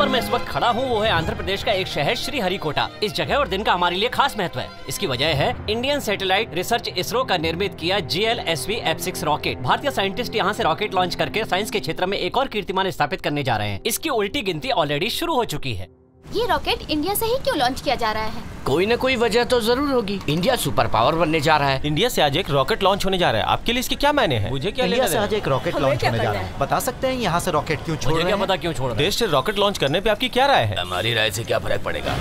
मैं इस वक्त खड़ा हूँ वो है आंध्र प्रदेश का एक शहर श्रीहरिकोटा। इस जगह और दिन का हमारे लिए खास महत्व है। इसकी वजह है इंडियन सैटेलाइट रिसर्च इसरो का निर्मित किया GLSV F6 रॉकेट। भारतीय साइंटिस्ट यहाँ से रॉकेट लॉन्च करके साइंस के क्षेत्र में एक और कीर्तिमान स्थापित करने जा रहे हैं। इसकी उल्टी गिनती ऑलरेडी शुरू हो चुकी है। ये रॉकेट इंडिया से ही क्यों लॉन्च किया जा रहा है? कोई न कोई वजह तो जरूर होगी। इंडिया सुपर पावर बनने जा रहा है। इंडिया से आज एक रॉकेट लॉन्च होने जा रहा है। आपके लिए इसके क्या मायने हैं? मुझे क्या इंडिया से आज एक रॉकेट लॉन्च होने जा रहा है। बता सकते हैं यहाँ से रॉकेट क्यों छोड़ रहे हैं? पता क्यों छोड़ रहे हैं? देश से रॉकेट लॉन्च करने पे आपकी क्या राय है? हमारी राय से क्या फर्क पड़ेगा?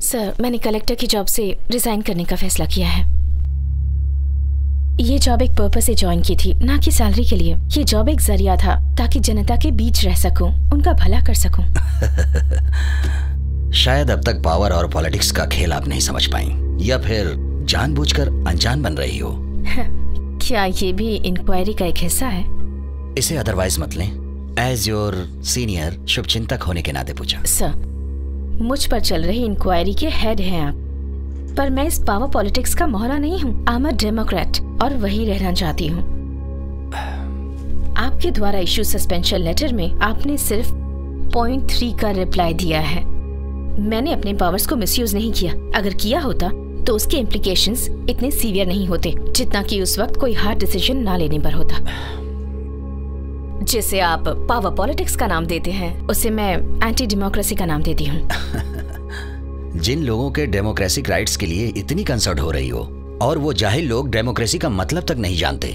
सर, मैंने कलेक्टर की जॉब से रिजाइन करने का फैसला किया है। ये जॉब एक पर्पस से ज्वाइन की थी, ना कि सैलरी के लिए। ये जॉब एक जरिया था ताकि जनता के बीच रह सकूं, उनका भला कर सकूं। शायद अब तक पावर और पॉलिटिक्स का खेल आप नहीं समझ पाई, या फिर जानबूझकर अनजान बन रही हो। क्या ये भी इंक्वायरी का एक हिस्सा है? इसे अदरवाइज मत लें। एज योर सीनियर शुभचिंतक होने के नाते पूछा। सर, मुझ पर चल रही इंक्वायरी के हेड हैं आप, पर मैं इस पावर पॉलिटिक्स का मोहरा नहीं हूँ। आई एम अ डेमोक्रेट और वही रहना चाहती हूँ। आपके द्वारा इशू सस्पेंशन लेटर में आपने सिर्फ पॉइंट 3 का रिप्लाई दिया है। मैंने अपने पावर्स को मिसयूज नहीं किया। अगर किया होता तो उसके इम्प्लीकेशंस इतने सीवियर नहीं होते जितना कि उस वक्त कोई हार्ड डिसीजन ना लेने पर होता। जिसे आप पावर पॉलिटिक्स का नाम देते हैं, उसे मैं एंटी डेमोक्रेसी का नाम देती हूँ। जिन लोगों के डेमोक्रेटिक राइट्स के लिए इतनी कंसर्न हो रही हो और वो जाहिल लोग डेमोक्रेसी का मतलब तक नहीं जानते,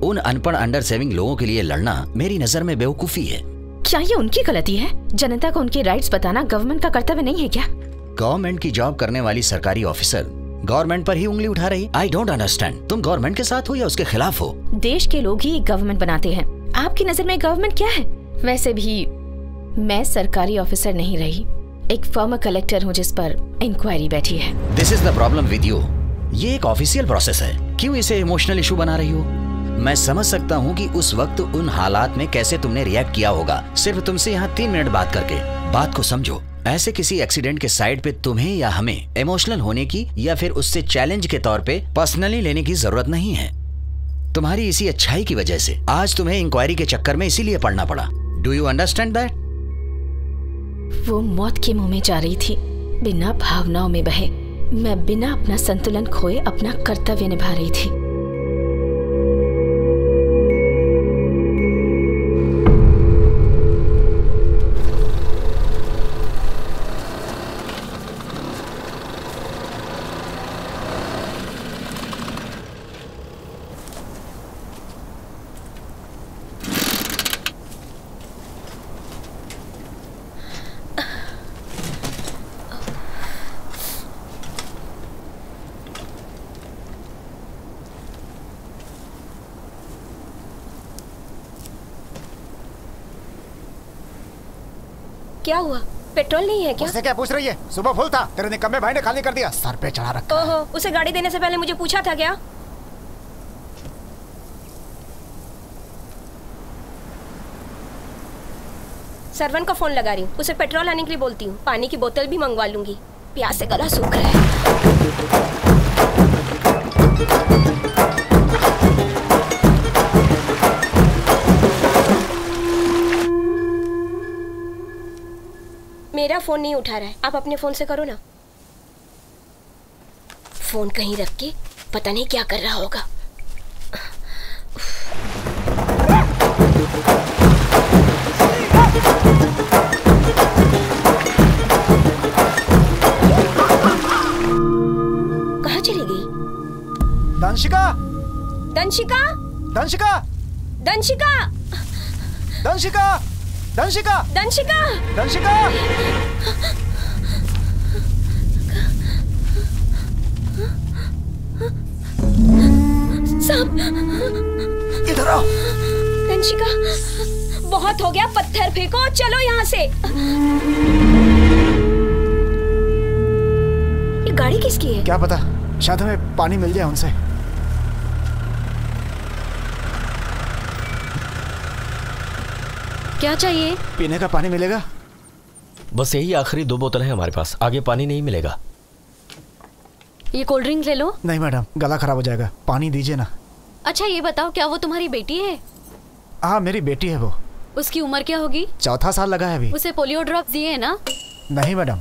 उन अनपढ़ अंडर सेविंग लोगों के लिए लड़ना मेरी नजर में बेवकूफी है। क्या ये उनकी गलती है? जनता को उनके राइट्स बताना गवर्नमेंट का कर्तव्य नहीं है क्या? गवर्नमेंट की जॉब करने वाली सरकारी ऑफिसर गवर्नमेंट पर ही उंगली उठा रही। I don't understand. तुम गवर्नमेंट के साथ हो या उसके खिलाफ हो? देश के लोग ही गवर्नमेंट बनाते हैं। आपकी नजर में गवर्नमेंट क्या है? वैसे भी मैं सरकारी ऑफिसर नहीं रही, एक फॉर्मर कलेक्टर हूँ जिस पर इंक्वायरी बैठी है। This is the problem with you. ये एक ऑफिशियल प्रोसेस है, क्यों इसे इमोशनल इशू बना रही हो? मैं समझ सकता हूँ कि उस वक्त उन हालात में कैसे तुमने रिएक्ट किया होगा। सिर्फ तुमसे यहाँ 3 मिनट बात करके बात को समझो। ऐसे किसी एक्सीडेंट के साइड पे तुम्हें या हमें इमोशनल होने की या फिर उससे चैलेंज के तौर पे पर्सनली लेने की जरूरत नहीं है। तुम्हारी इसी अच्छाई की वजह से आज तुम्हें इंक्वायरी के चक्कर में इसीलिए पड़ना पड़ा। Do you understand that? वो मौत के मुंह में जा रही थी, बिना भावनाओं में बहे। मैं बिना अपना संतुलन खोए अपना कर्तव्य निभा रही थी। क्या हुआ? पेट्रोल नहीं है क्या? उससे क्या पूछ रही है? सुबह फुल था, तेरे निकम्मे भाई ने खाली कर दिया, सर पे चढ़ा रखा। ओहो, उसे गाड़ी देने से पहले मुझे पूछा था क्या? सर्वन को फोन लगा रही हूँ, उसे पेट्रोल लाने के लिए बोलती हूँ। पानी की बोतल भी मंगवा लूंगी, प्यास से गला सूख रहा है। मेरा फोन नहीं उठा रहा है, आप अपने फोन से करो ना। फोन कहीं रख के पता नहीं क्या कर रहा होगा। कहाँ चली गई? दंशिका, दंशिका, दंशिका, दंशिका, दंशिका, दंशिका, दंशिका, दंशिका। सांप! इधर आओ। दंशिका, बहुत हो गया, पत्थर फेंको, चलो यहाँ से। ये गाड़ी किसकी है? क्या पता, शायद हमें पानी मिल जाए उनसे। क्या चाहिए? पीने का पानी मिलेगा? बस यही आखिरी 2 बोतल है हमारे पास, आगे पानी नहीं मिलेगा। ये कोल्ड ड्रिंक ले लो। नहीं मैडम, गला खराब हो जाएगा, पानी दीजिए ना। अच्छा ये बताओ, क्या वो तुम्हारी बेटी है? हाँ मेरी बेटी है वो। उसकी उम्र क्या होगी? 4था साल लगा है अभी। उसे पोलियो ड्रॉप दिए है ना? नहीं मैडम।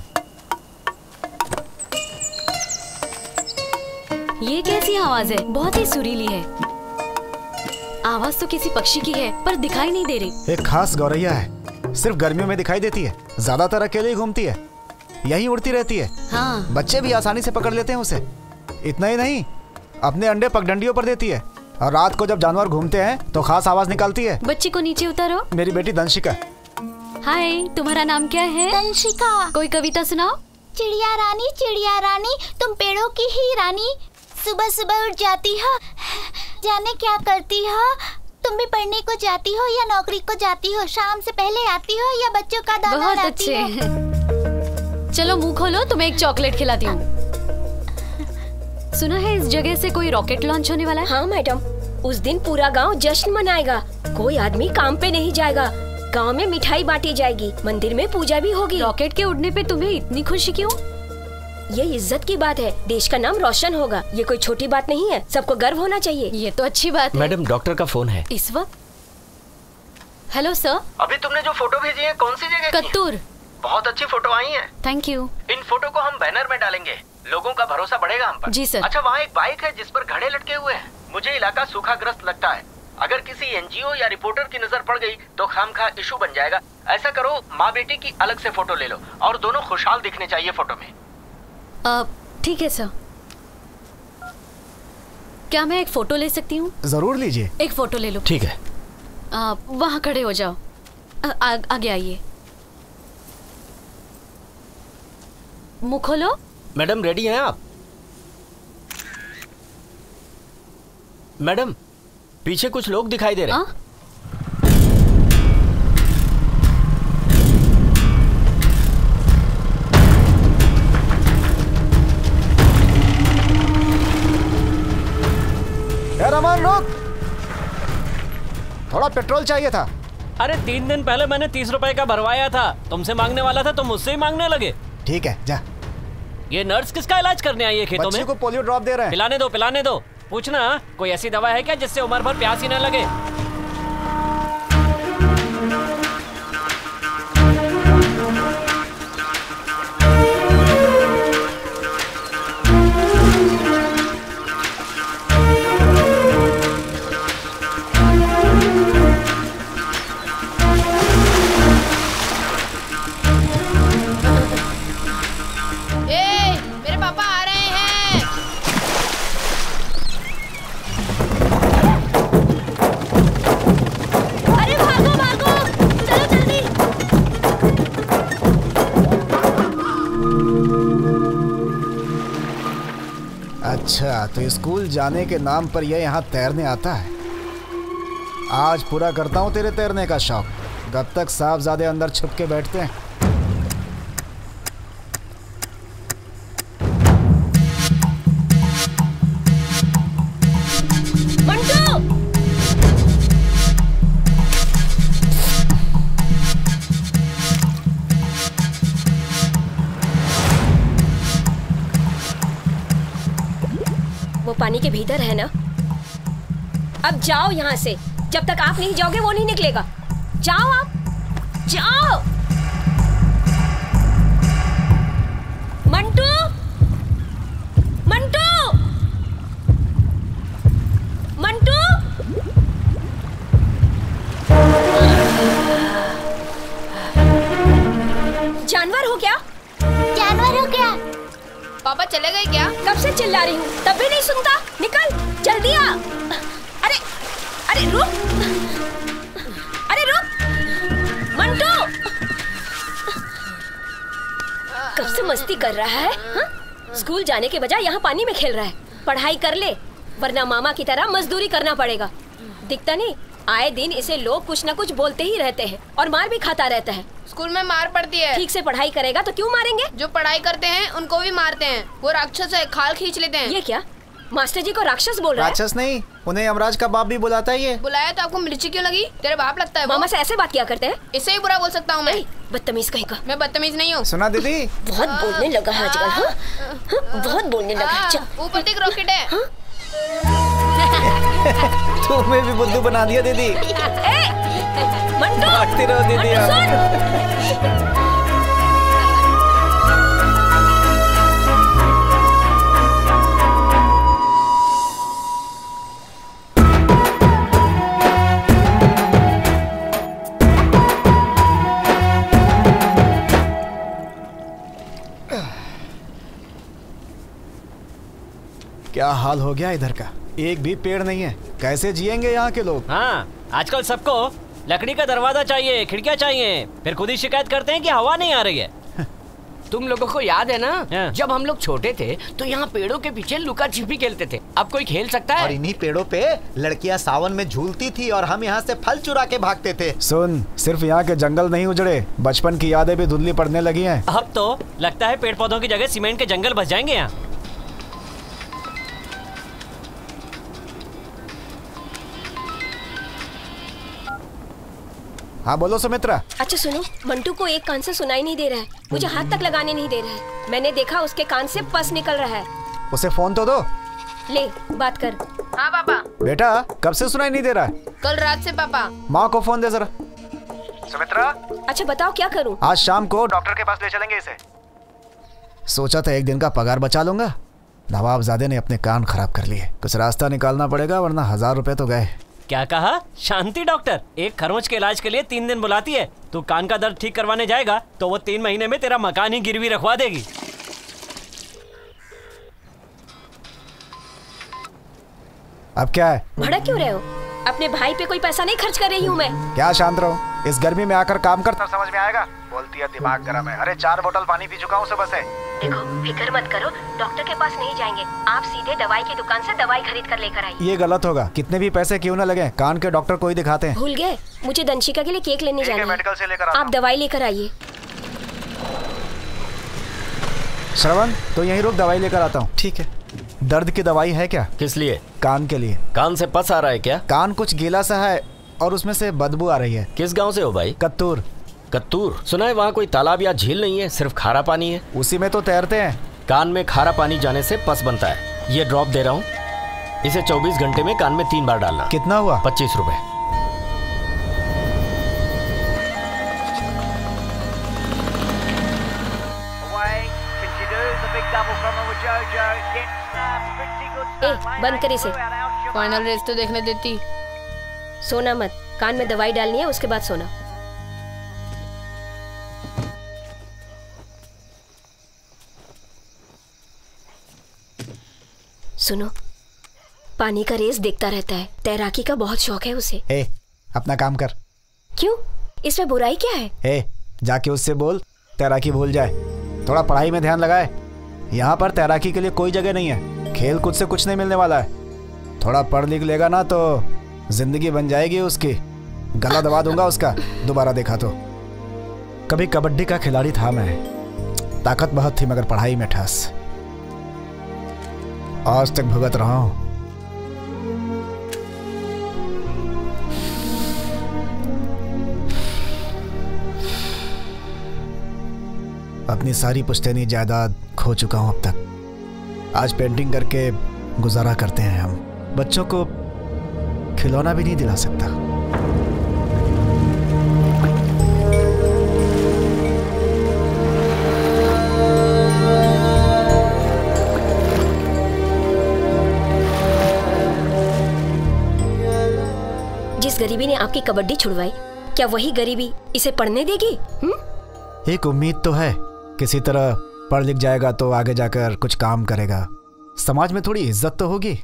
ये कैसी आवाज है? बहुत ही सुरीली है। आवाज तो किसी पक्षी की है, पर दिखाई नहीं दे रही। एक खास गौरैया है, सिर्फ गर्मियों में दिखाई देती है, ज्यादातर अकेले ही घूमती है, यहीं उड़ती रहती है। हाँ। बच्चे भी आसानी से पकड़ लेते हैं उसे। इतना ही नहीं, अपने अंडे पगडंडियों पर देती है, और रात को जब जानवर घूमते हैं तो खास आवाज निकालती है। बच्ची को नीचे उतारो। मेरी बेटी दंशिका। हाय, तुम्हारा नाम क्या है? दंशिका। कोई कविता सुनाओ। चिड़िया रानी तुम पेड़ों की ही रानी, सुबह सुबह उठ जाती हो, जाने क्या करती हो, तुम भी पढ़ने को जाती हो या नौकरी को जाती हो, शाम से पहले आती हो या बच्चों का दाना बहुत लाती हो। अच्छे। चलो मुंह खोलो, तुम्हें एक चॉकलेट खिलाती हूँ। सुना है इस जगह से कोई रॉकेट लॉन्च होने वाला है? हाँ मैडम, उस दिन पूरा गांव जश्न मनाएगा, कोई आदमी काम पे नहीं जाएगा, गांव में मिठाई बांटी जाएगी, मंदिर में पूजा भी होगी। रॉकेट के उड़ने पे तुम्हें इतनी खुशी क्यों? ये इज्जत की बात है, देश का नाम रोशन होगा, ये कोई छोटी बात नहीं है, सबको गर्व होना चाहिए। ये तो अच्छी बात है। मैडम डॉक्टर का फोन है इस वक्त। Hello sir. अभी तुमने जो फोटो भेजी है कौन सी जगह की? कत्तूर। बहुत अच्छी फोटो आई है। Thank you. इन फोटो को हम बैनर में डालेंगे, लोगों का भरोसा बढ़ेगा हम पर। जी सर। अच्छा, वहाँ एक बाइक है जिस पर घड़े लटके हुए हैं, मुझे इलाका सूखाग्रस्त लगता है, अगर किसी एनजीओ या रिपोर्टर की नजर पड़ गई तो खामखा इशू बन जाएगा। ऐसा करो, माँ बेटी की अलग से फोटो ले लो और दोनों खुशहाल दिखने चाहिए फोटो में। ठीक है सर। क्या मैं एक फोटो ले सकती हूँ? जरूर लीजिए। एक फोटो ले लो। ठीक है। वहाँ खड़े हो जाओ। आगे आइए। मुँह खोलो। मैडम रेडी हैं आप? मैडम पीछे कुछ लोग दिखाई दे रहे हैं। रमन रुक, थोड़ा पेट्रोल चाहिए था। अरे 3 दिन पहले मैंने 30 रुपए का भरवाया था, तुमसे मांगने वाला था, तुम मुझसे ही मांगने लगे। ठीक है जा। ये नर्स किसका इलाज करने आई है खेतों में? बच्चे को पोलियो ड्रॉप दे रहे हैं। पिलाने दो, पिलाने दो। पूछना कोई ऐसी दवा है क्या जिससे उम्र भर प्यास ही न लगे? अच्छा, तो स्कूल जाने के नाम पर यह यहाँ तैरने आता है। आज पूरा करता हूँ तेरे तैरने का शौक। कब तक साहबजादे अंदर छुप के बैठते हैं। पानी के भीतर है ना? अब जाओ यहाँ से। जब तक आप नहीं जाओगे वो नहीं निकलेगा। जाओ आप, जाओ। मंटू, मंटू, मंटू। जानवर हो क्या? जानवर हो क्या? पापा चले गए क्या? कब से चिल्ला रही हूँ तब भी नहीं सुनता। निकल जल्दी आ। अरे अरे रुक, अरे रुक मंटू। कब से मस्ती कर रहा है हा? स्कूल जाने के बजाय यहाँ पानी में खेल रहा है। पढ़ाई कर ले वरना मामा की तरह मजदूरी करना पड़ेगा। दिखता नहीं, आए दिन इसे लोग कुछ न कुछ बोलते ही रहते हैं और मार भी खाता रहता है। स्कूल में मार पड़ती है। ठीक से पढ़ाई करेगा तो क्यों मारेंगे? जो पढ़ाई करते हैं उनको भी मारते हैं। वो राक्षस है, खाल खींच लेते हैं। ये क्या? मास्टर जी को राक्षस बोल रहा है? राक्षस नहीं, उन्हें यमराज का बाप भी बुलाता है। ये बुलाया तो आपको मिर्ची क्यों लगी? तेरे बाप लगता है वो। मामा से ऐसे बात किया करते हैं? इससे ही बुरा बोल सकता हूँ मैं। बदतमीज कहीं का। मैं बदतमीज नहीं हूँ। सुना दीदी, बहुत बोलने लगा है आजकल। हाँ? बहुत बोलने लगा है। ऊपर देख रॉकेट है। तुम्हें भी बुद्धू बना दिया दीदी। मंटू, भागती रहो दीदी। क्या हाल हो गया इधर का? एक भी पेड़ नहीं है। कैसे जिएंगे यहाँ के लोग? हाँ, आजकल सबको लकड़ी का दरवाजा चाहिए, खिड़कियाँ चाहिए, फिर खुद ही शिकायत करते हैं कि हवा नहीं आ रही है। तुम लोगों को याद है ना, जब हम लोग छोटे थे तो यहाँ पेड़ों के पीछे लुका छिपी खेलते थे। अब कोई खेल सकता है? और इन्हीं पेड़ों पे लड़कियाँ सावन में झूलती थी और हम यहाँ से फल चुरा के भागते थे। सुन, सिर्फ यहाँ के जंगल नहीं उजड़े, बचपन की यादें भी धुंधली पड़ने लगी हैं। अब तो लगता है पेड़ पौधों की जगह सीमेंट के जंगल बस जाएंगे यहाँ। हाँ बोलो सुमित्रा। अच्छा सुनो, मंटू को एक कान से सुनाई नहीं दे रहा है, मुझे हाथ तक लगाने नहीं दे रहा है। मैंने देखा उसके कान से पस निकल रहा है। उसे फोन तो दो। ले बात कर। हाँ पापा। बेटा कब से सुनाई नहीं दे रहा है? कल रात से पापा। माँ को फोन दे जरा। सुमित्रा। अच्छा बताओ क्या करूँ? आज शाम को डॉक्टर के पास ले चलेंगे इसे। सोचा था एक दिन का पगार बचा लूंगा, नवाबजादे ने अपने कान खराब कर लिए। कुछ रास्ता निकालना पड़ेगा वरना 1000 रुपए तो गए। क्या कहा? शांति डॉक्टर एक खरोंच के इलाज के लिए 3 दिन बुलाती है। तू कान का दर्द ठीक करवाने जाएगा तो वो 3 महीने में तेरा मकान ही गिरवी रखवा देगी। अब क्या है? भड़क क्यों रहे हो? अपने भाई पे कोई पैसा नहीं खर्च कर रही हूँ मैं। क्या शांत रहो, इस गर्मी में आकर काम कर तब समझ में आएगा। बोलती है दिमाग गर्म है। अरे 4 बोतल पानी पी चुका हूँ सुबह से। देखो फिक्र मत करो, डॉक्टर के पास नहीं जाएंगे, आप सीधे दवाई की दुकान से दवाई खरीद कर लेकर आइए। ये गलत होगा, कितने भी पैसे क्यों न लगे, कान के डॉक्टर को ही दिखाते हैं। भूल गए, मुझे दंशिका के लिए केक लेने जाना है। मेडिकल से लेकर आप दवाई लेकर आइए। श्रवण तो यहीं रुक, दवाई लेकर आता हूँ। ठीक है। दर्द की दवाई है क्या? किस लिए? कान के लिए। कान से पस आ रहा है क्या? कान कुछ गीला सा है और उसमें से बदबू आ रही है। किस गांव से हो भाई? कत्तूर। कत्तूर? सुना है वहाँ कोई तालाब या झील नहीं है, सिर्फ खारा पानी है। उसी में तो तैरते हैं। कान में खारा पानी जाने से पस बनता है। ये ड्रॉप दे रहा हूँ, इसे 24 घंटे में कान में 3 बार डालना। कितना हुआ? 25 रुपए। बंद कर इसे। फाइनल रेस तो देखने देती। सोना मत, कान में दवाई डालनी है उसके बाद सोना। सुनो, पानी का रेस देखता रहता है, तैराकी का बहुत शौक है उसे। अपना काम कर। क्यों? इसमें बुराई क्या है? जाके उससे बोल तैराकी भूल जाए, थोड़ा पढ़ाई में ध्यान लगाए। यहाँ पर तैराकी के लिए कोई जगह नहीं है, खेल कूद से कुछ नहीं मिलने वाला है। थोड़ा पढ़ लिख लेगा ना तो जिंदगी बन जाएगी उसकी। गला दबा दूंगा उसका दोबारा देखा तो। कभी कबड्डी का खिलाड़ी था मैं, ताकत बहुत थी मगर पढ़ाई में ठस। आज तक भुगत रहा हूं। अपनी सारी पुश्तैनी जायदाद खो चुका हूं अब तक। आज पेंटिंग करके गुजारा करते हैं हम। बच्चों को खिलौना भी नहीं दिला सकता। जिस गरीबी ने आपकी कबड्डी छुड़वाई, क्या वही गरीबी इसे पढ़ने देगी? एक उम्मीद तो है, किसी तरह पढ़ लिख जाएगा तो आगे जाकर कुछ काम करेगा, समाज में थोड़ी इज्जत तो होगी।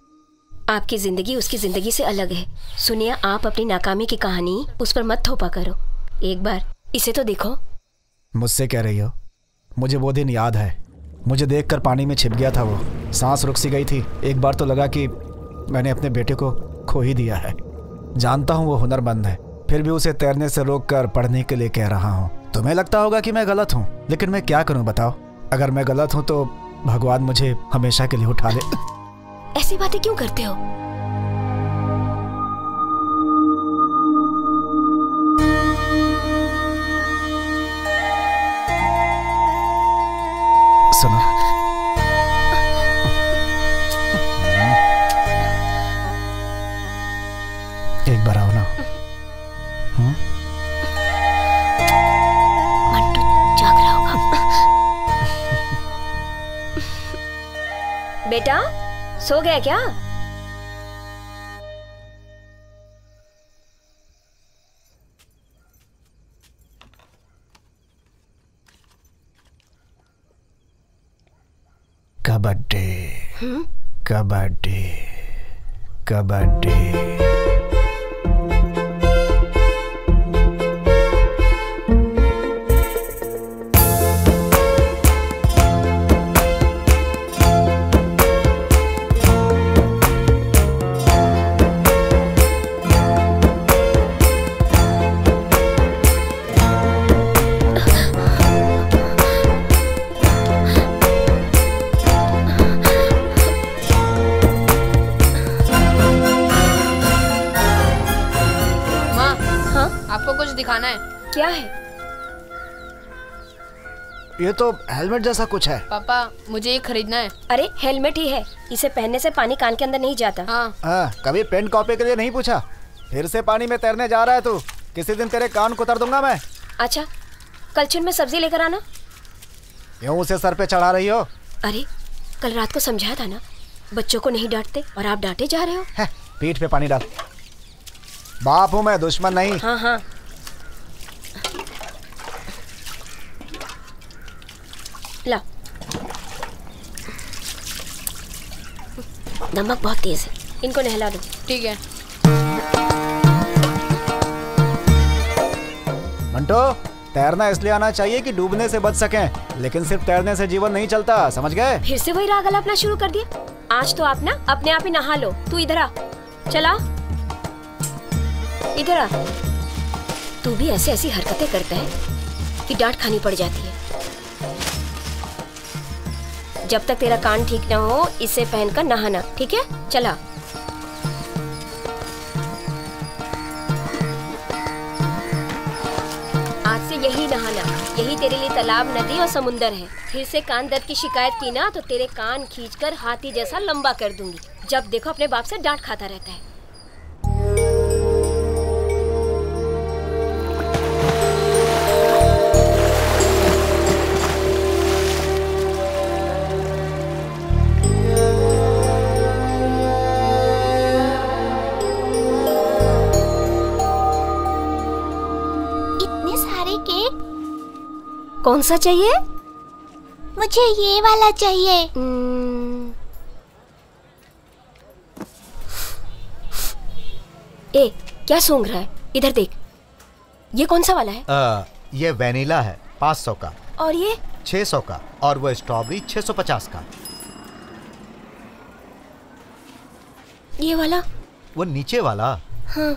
आपकी जिंदगी उसकी जिंदगी से अलग है। सुनिए, आप अपनी नाकामी की कहानी उस पर मत थोपा करो। एक बार इसे तो देखो। मुझसे कह रही हो? मुझे वो दिन याद है, मुझे देखकर पानी में छिप गया था वो। सांस रुक सी गई थी। एक बार तो लगा कि मैंने अपने बेटे को खो ही दिया है। जानता हूँ वो हुनरमंद है, फिर भी उसे तैरने से रोककर पढ़ने के लिए कह रहा हूँ। तुम्हें लगता होगा कि मैं गलत हूँ, लेकिन मैं क्या करूँ बताओ? अगर मैं गलत हूँ तो भगवान मुझे हमेशा के लिए उठा ले। ऐसी बातें क्यों करते हो? सुनो, एक बार आओ ना। मंटू जाग रहा होगा। बेटा सो गया क्या? कबड्डी कबड्डी कबड्डी। दिखाना है। क्या है? ये तो हेलमेट जैसा कुछ है। पापा मुझे ये खरीदना है। अरे हेलमेट ही है, इसे पहनने से पानी कान के अंदर नहीं जाता। हाँ, कभी पेन कॉपी के लिए नहीं पूछा? फिर से पानी में तैरने जा रहा है तू, किसी दिन तेरे कान को उतार दूंगा मैं। अच्छा, कलछुल में सब्जी लेकर आना। क्यों उसे सर पे चढ़ा रही हो? अरे कल रात को समझाया था ना, बच्चों को नहीं डांटते और आप डांटे जा रहे हो। पीठ पे पानी डाल। बाप हूँ मैं, दुश्मन नहीं। हाँ हाँ। ला, नमक बहुत तेज है, इनको नहला दो। ठीक है। मंटो, तैरना इसलिए आना चाहिए कि डूबने से बच सकें, लेकिन सिर्फ तैरने से जीवन नहीं चलता, समझ गए? फिर से वही राग अपना शुरू कर दिया। आज तो आप ना अपने आप ही नहा लो। तू इधर आ, चला इधर आ। तू भी ऐसे ऐसी हरकतें करता है कि डांट खानी पड़ जाती है। जब तक तेरा कान ठीक ना हो इसे पहनकर नहाना, ठीक है? चला। आज से यही नहाना, यही तेरे लिए तालाब, नदी और समुंदर है। फिर से कान दर्द की शिकायत की ना तो तेरे कान खींचकर हाथी जैसा लंबा कर दूंगी। जब देखो अपने बाप से डांट खाता रहता है। कौन सा चाहिए? मुझे ये वाला चाहिए। ए, क्या सूंघ रहा है? इधर देख। ये कौन सा वाला है? ये वैनिला है 500 का। और ये 600 का। और वो स्ट्रॉबेरी 650 का। ये वाला? वो नीचे वाला? हाँ।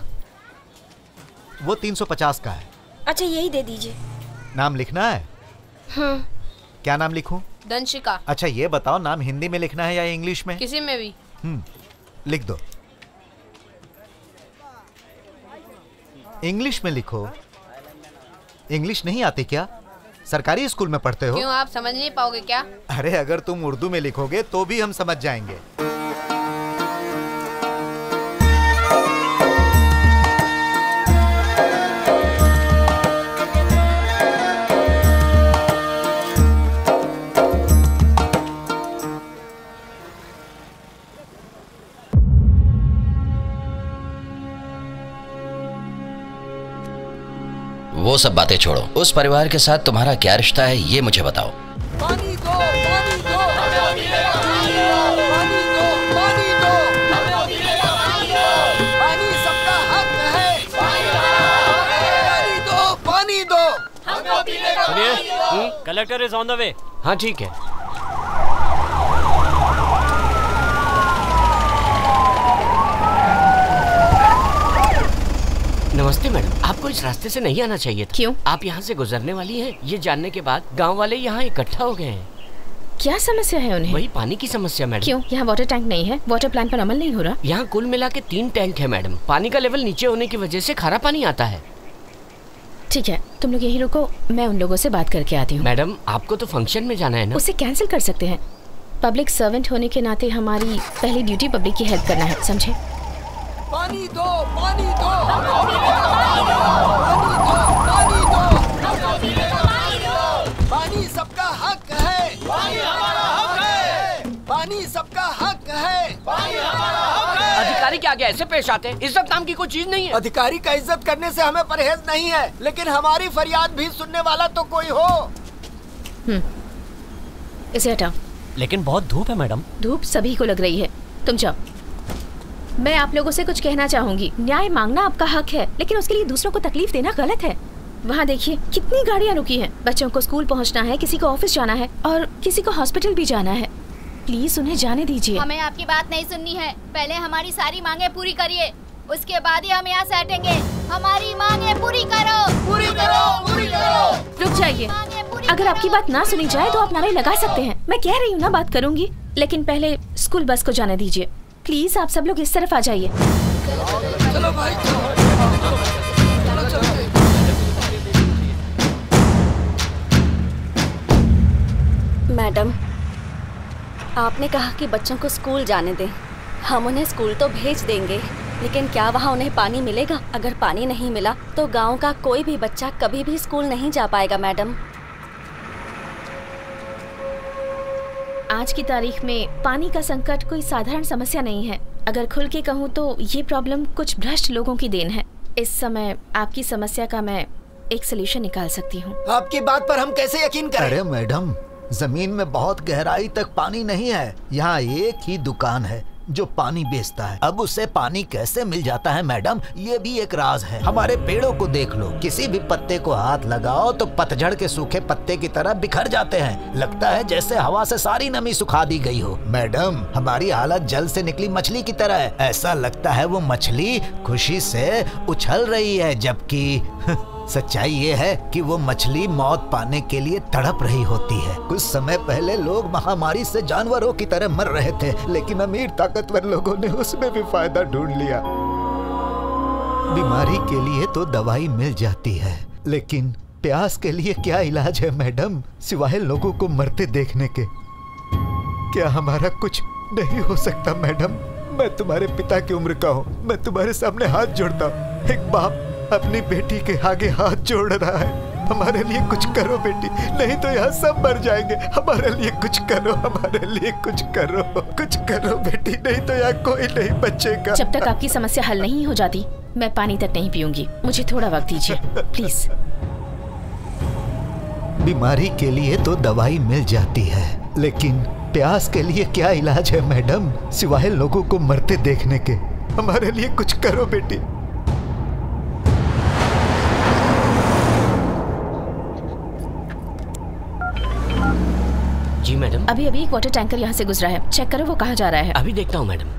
वो 350 का है। अच्छा यही दे दीजिए। नाम लिखना है? क्या नाम लिखूं? दंशिका। अच्छा ये बताओ, नाम हिंदी में लिखना है या इंग्लिश में? किसी में भी। लिख दो। इंग्लिश में लिखो। इंग्लिश नहीं आती क्या? सरकारी स्कूल में पढ़ते हो? क्यों, आप समझ नहीं पाओगे क्या? अरे अगर तुम उर्दू में लिखोगे तो भी हम समझ जाएंगे। वो सब बातें छोड़ो, उस परिवार के साथ तुम्हारा क्या रिश्ता है ये मुझे बताओ। पानी दो, पानी दो, पानी दो, पानी सबका हक है। पानी दो, पानी दो। सुनिए, collector is on the way. हाँ ठीक है। नमस्ते मैडम, आपको इस रास्ते से नहीं आना चाहिए था। क्यों? आप यहाँ से गुजरने वाली हैं, ये जानने के बाद गांव वाले यहाँ इकट्ठा हो गए हैं। क्या समस्या है उन्हें? वही पानी की समस्या मैडम। क्यों? यहाँ वाटर टैंक नहीं है? वाटर प्लान पर अमल नहीं हो रहा? यहाँ कुल मिला के 3 टैंक है मैडम। पानी का लेवल नीचे होने की वजह से खारा पानी आता है। ठीक है, तुम लोग यहीं रुको, मैं उन लोगों से बात करके आती हूँ। मैडम आपको तो फंक्शन में जाना है ना? उसे कैंसिल कर सकते हैं। पब्लिक सर्वेंट होने के नाते हमारी पहली ड्यूटी पब्लिक की हेल्प करना है, समझे? पानी दो, पानी दो, पानी दो, पानी सबका हक है। पानी हमारा हक है। पानी सबका हक है। पानी हमारा हक है। अधिकारी के आगे ऐसे पेश आते हैं? इज्जत नाम की कोई चीज नहीं है। अधिकारी का इज्जत करने से हमें परहेज नहीं है, लेकिन हमारी फरियाद भी सुनने वाला तो कोई हो। इसे हटाओ। लेकिन बहुत धूप है मैडम। धूप सभी को लग रही है, तुम जाओ। मैं आप लोगों से कुछ कहना चाहूंगी। न्याय मांगना आपका हक है, लेकिन उसके लिए दूसरों को तकलीफ देना गलत है। वहाँ देखिए कितनी गाड़ियाँ रुकी हैं। बच्चों को स्कूल पहुँचना है, किसी को ऑफिस जाना है और किसी को हॉस्पिटल भी जाना है। प्लीज उन्हें जाने दीजिए। हमें आपकी बात नहीं सुननी है। पहले हमारी सारी मांगे पूरी करिए, उसके बाद ही हम यहाँ से हटेंगे। हमारी मांगे पूरी करो, पूरी करो, पूरी करो। रुक जाइए, अगर आपकी बात ना सुनी जाए तो आप नारे लगा सकते हैं। मैं कह रही हूँ ना, बात करूंगी, लेकिन पहले स्कूल बस को जाने दीजिए। प्लीज आप सब लोग इस तरफ आ जाइए। चलो भाई, मैडम, आपने कहा कि बच्चों को स्कूल जाने दें। हम उन्हें स्कूल तो भेज देंगे, लेकिन क्या वहाँ उन्हें पानी मिलेगा? अगर पानी नहीं मिला तो गांव का कोई भी बच्चा कभी भी स्कूल नहीं जा पाएगा मैडम। आज की तारीख में पानी का संकट कोई साधारण समस्या नहीं है। अगर खुल के कहूँ तो ये प्रॉब्लम कुछ भ्रष्ट लोगों की देन है। इस समय आपकी समस्या का मैं एक सलूशन निकाल सकती हूँ। आपकी बात पर हम कैसे यकीन करें? अरे मैडम, जमीन में बहुत गहराई तक पानी नहीं है। यहाँ एक ही दुकान है जो पानी बेचता है। अब उसे पानी कैसे मिल जाता है मैडम, ये भी एक राज है। हमारे पेड़ों को देख लो, किसी भी पत्ते को हाथ लगाओ तो पतझड़ के सूखे पत्ते की तरह बिखर जाते हैं। लगता है जैसे हवा से सारी नमी सुखा दी गई हो। मैडम, हमारी हालत जल से निकली मछली की तरह है। ऐसा लगता है वो मछली खुशी से उछल रही है, जबकि सच्चाई ये है कि वो मछली मौत पाने के लिए तड़प रही होती है। कुछ समय पहले लोग महामारी से जानवरों की तरह मर रहे थे, लेकिन अमीर ताकतवर लोगों ने उसमें भी फायदा ढूंढ लिया। बीमारी के लिए तो दवाई मिल जाती है, लेकिन प्यास के लिए क्या इलाज है मैडम, सिवाय लोगों को मरते देखने के। क्या हमारा कुछ नहीं हो सकता मैडम? मैं तुम्हारे पिता की उम्र का हूँ, मैं तुम्हारे सामने हाथ जोड़ता हूँ। एक बाप अपनी बेटी के आगे हाथ जोड़ रहा है। हमारे लिए कुछ करो बेटी, नहीं तो यहाँ सब मर जाएंगे। हमारे लिए कुछ करो, हमारे लिए कुछ करो, कुछ करो बेटी, नहीं तो यहाँ कोई नहीं बचेगा। जब तक आपकी समस्या हल नहीं हो जाती, मैं पानी तक नहीं पीऊंगी। मुझे थोड़ा वक्त दीजिए प्लीज। बीमारी के लिए तो दवाई मिल जाती है, लेकिन प्यास के लिए क्या इलाज है मैडम, सिवाय लोगों को मरते देखने के। हमारे लिए कुछ करो बेटी। जी मैडम। अभी एक वाटर टैंकर यहाँ से गुजरा है, चेक करो वो कहाँ जा रहा है। अभी देखता हूँ मैडम।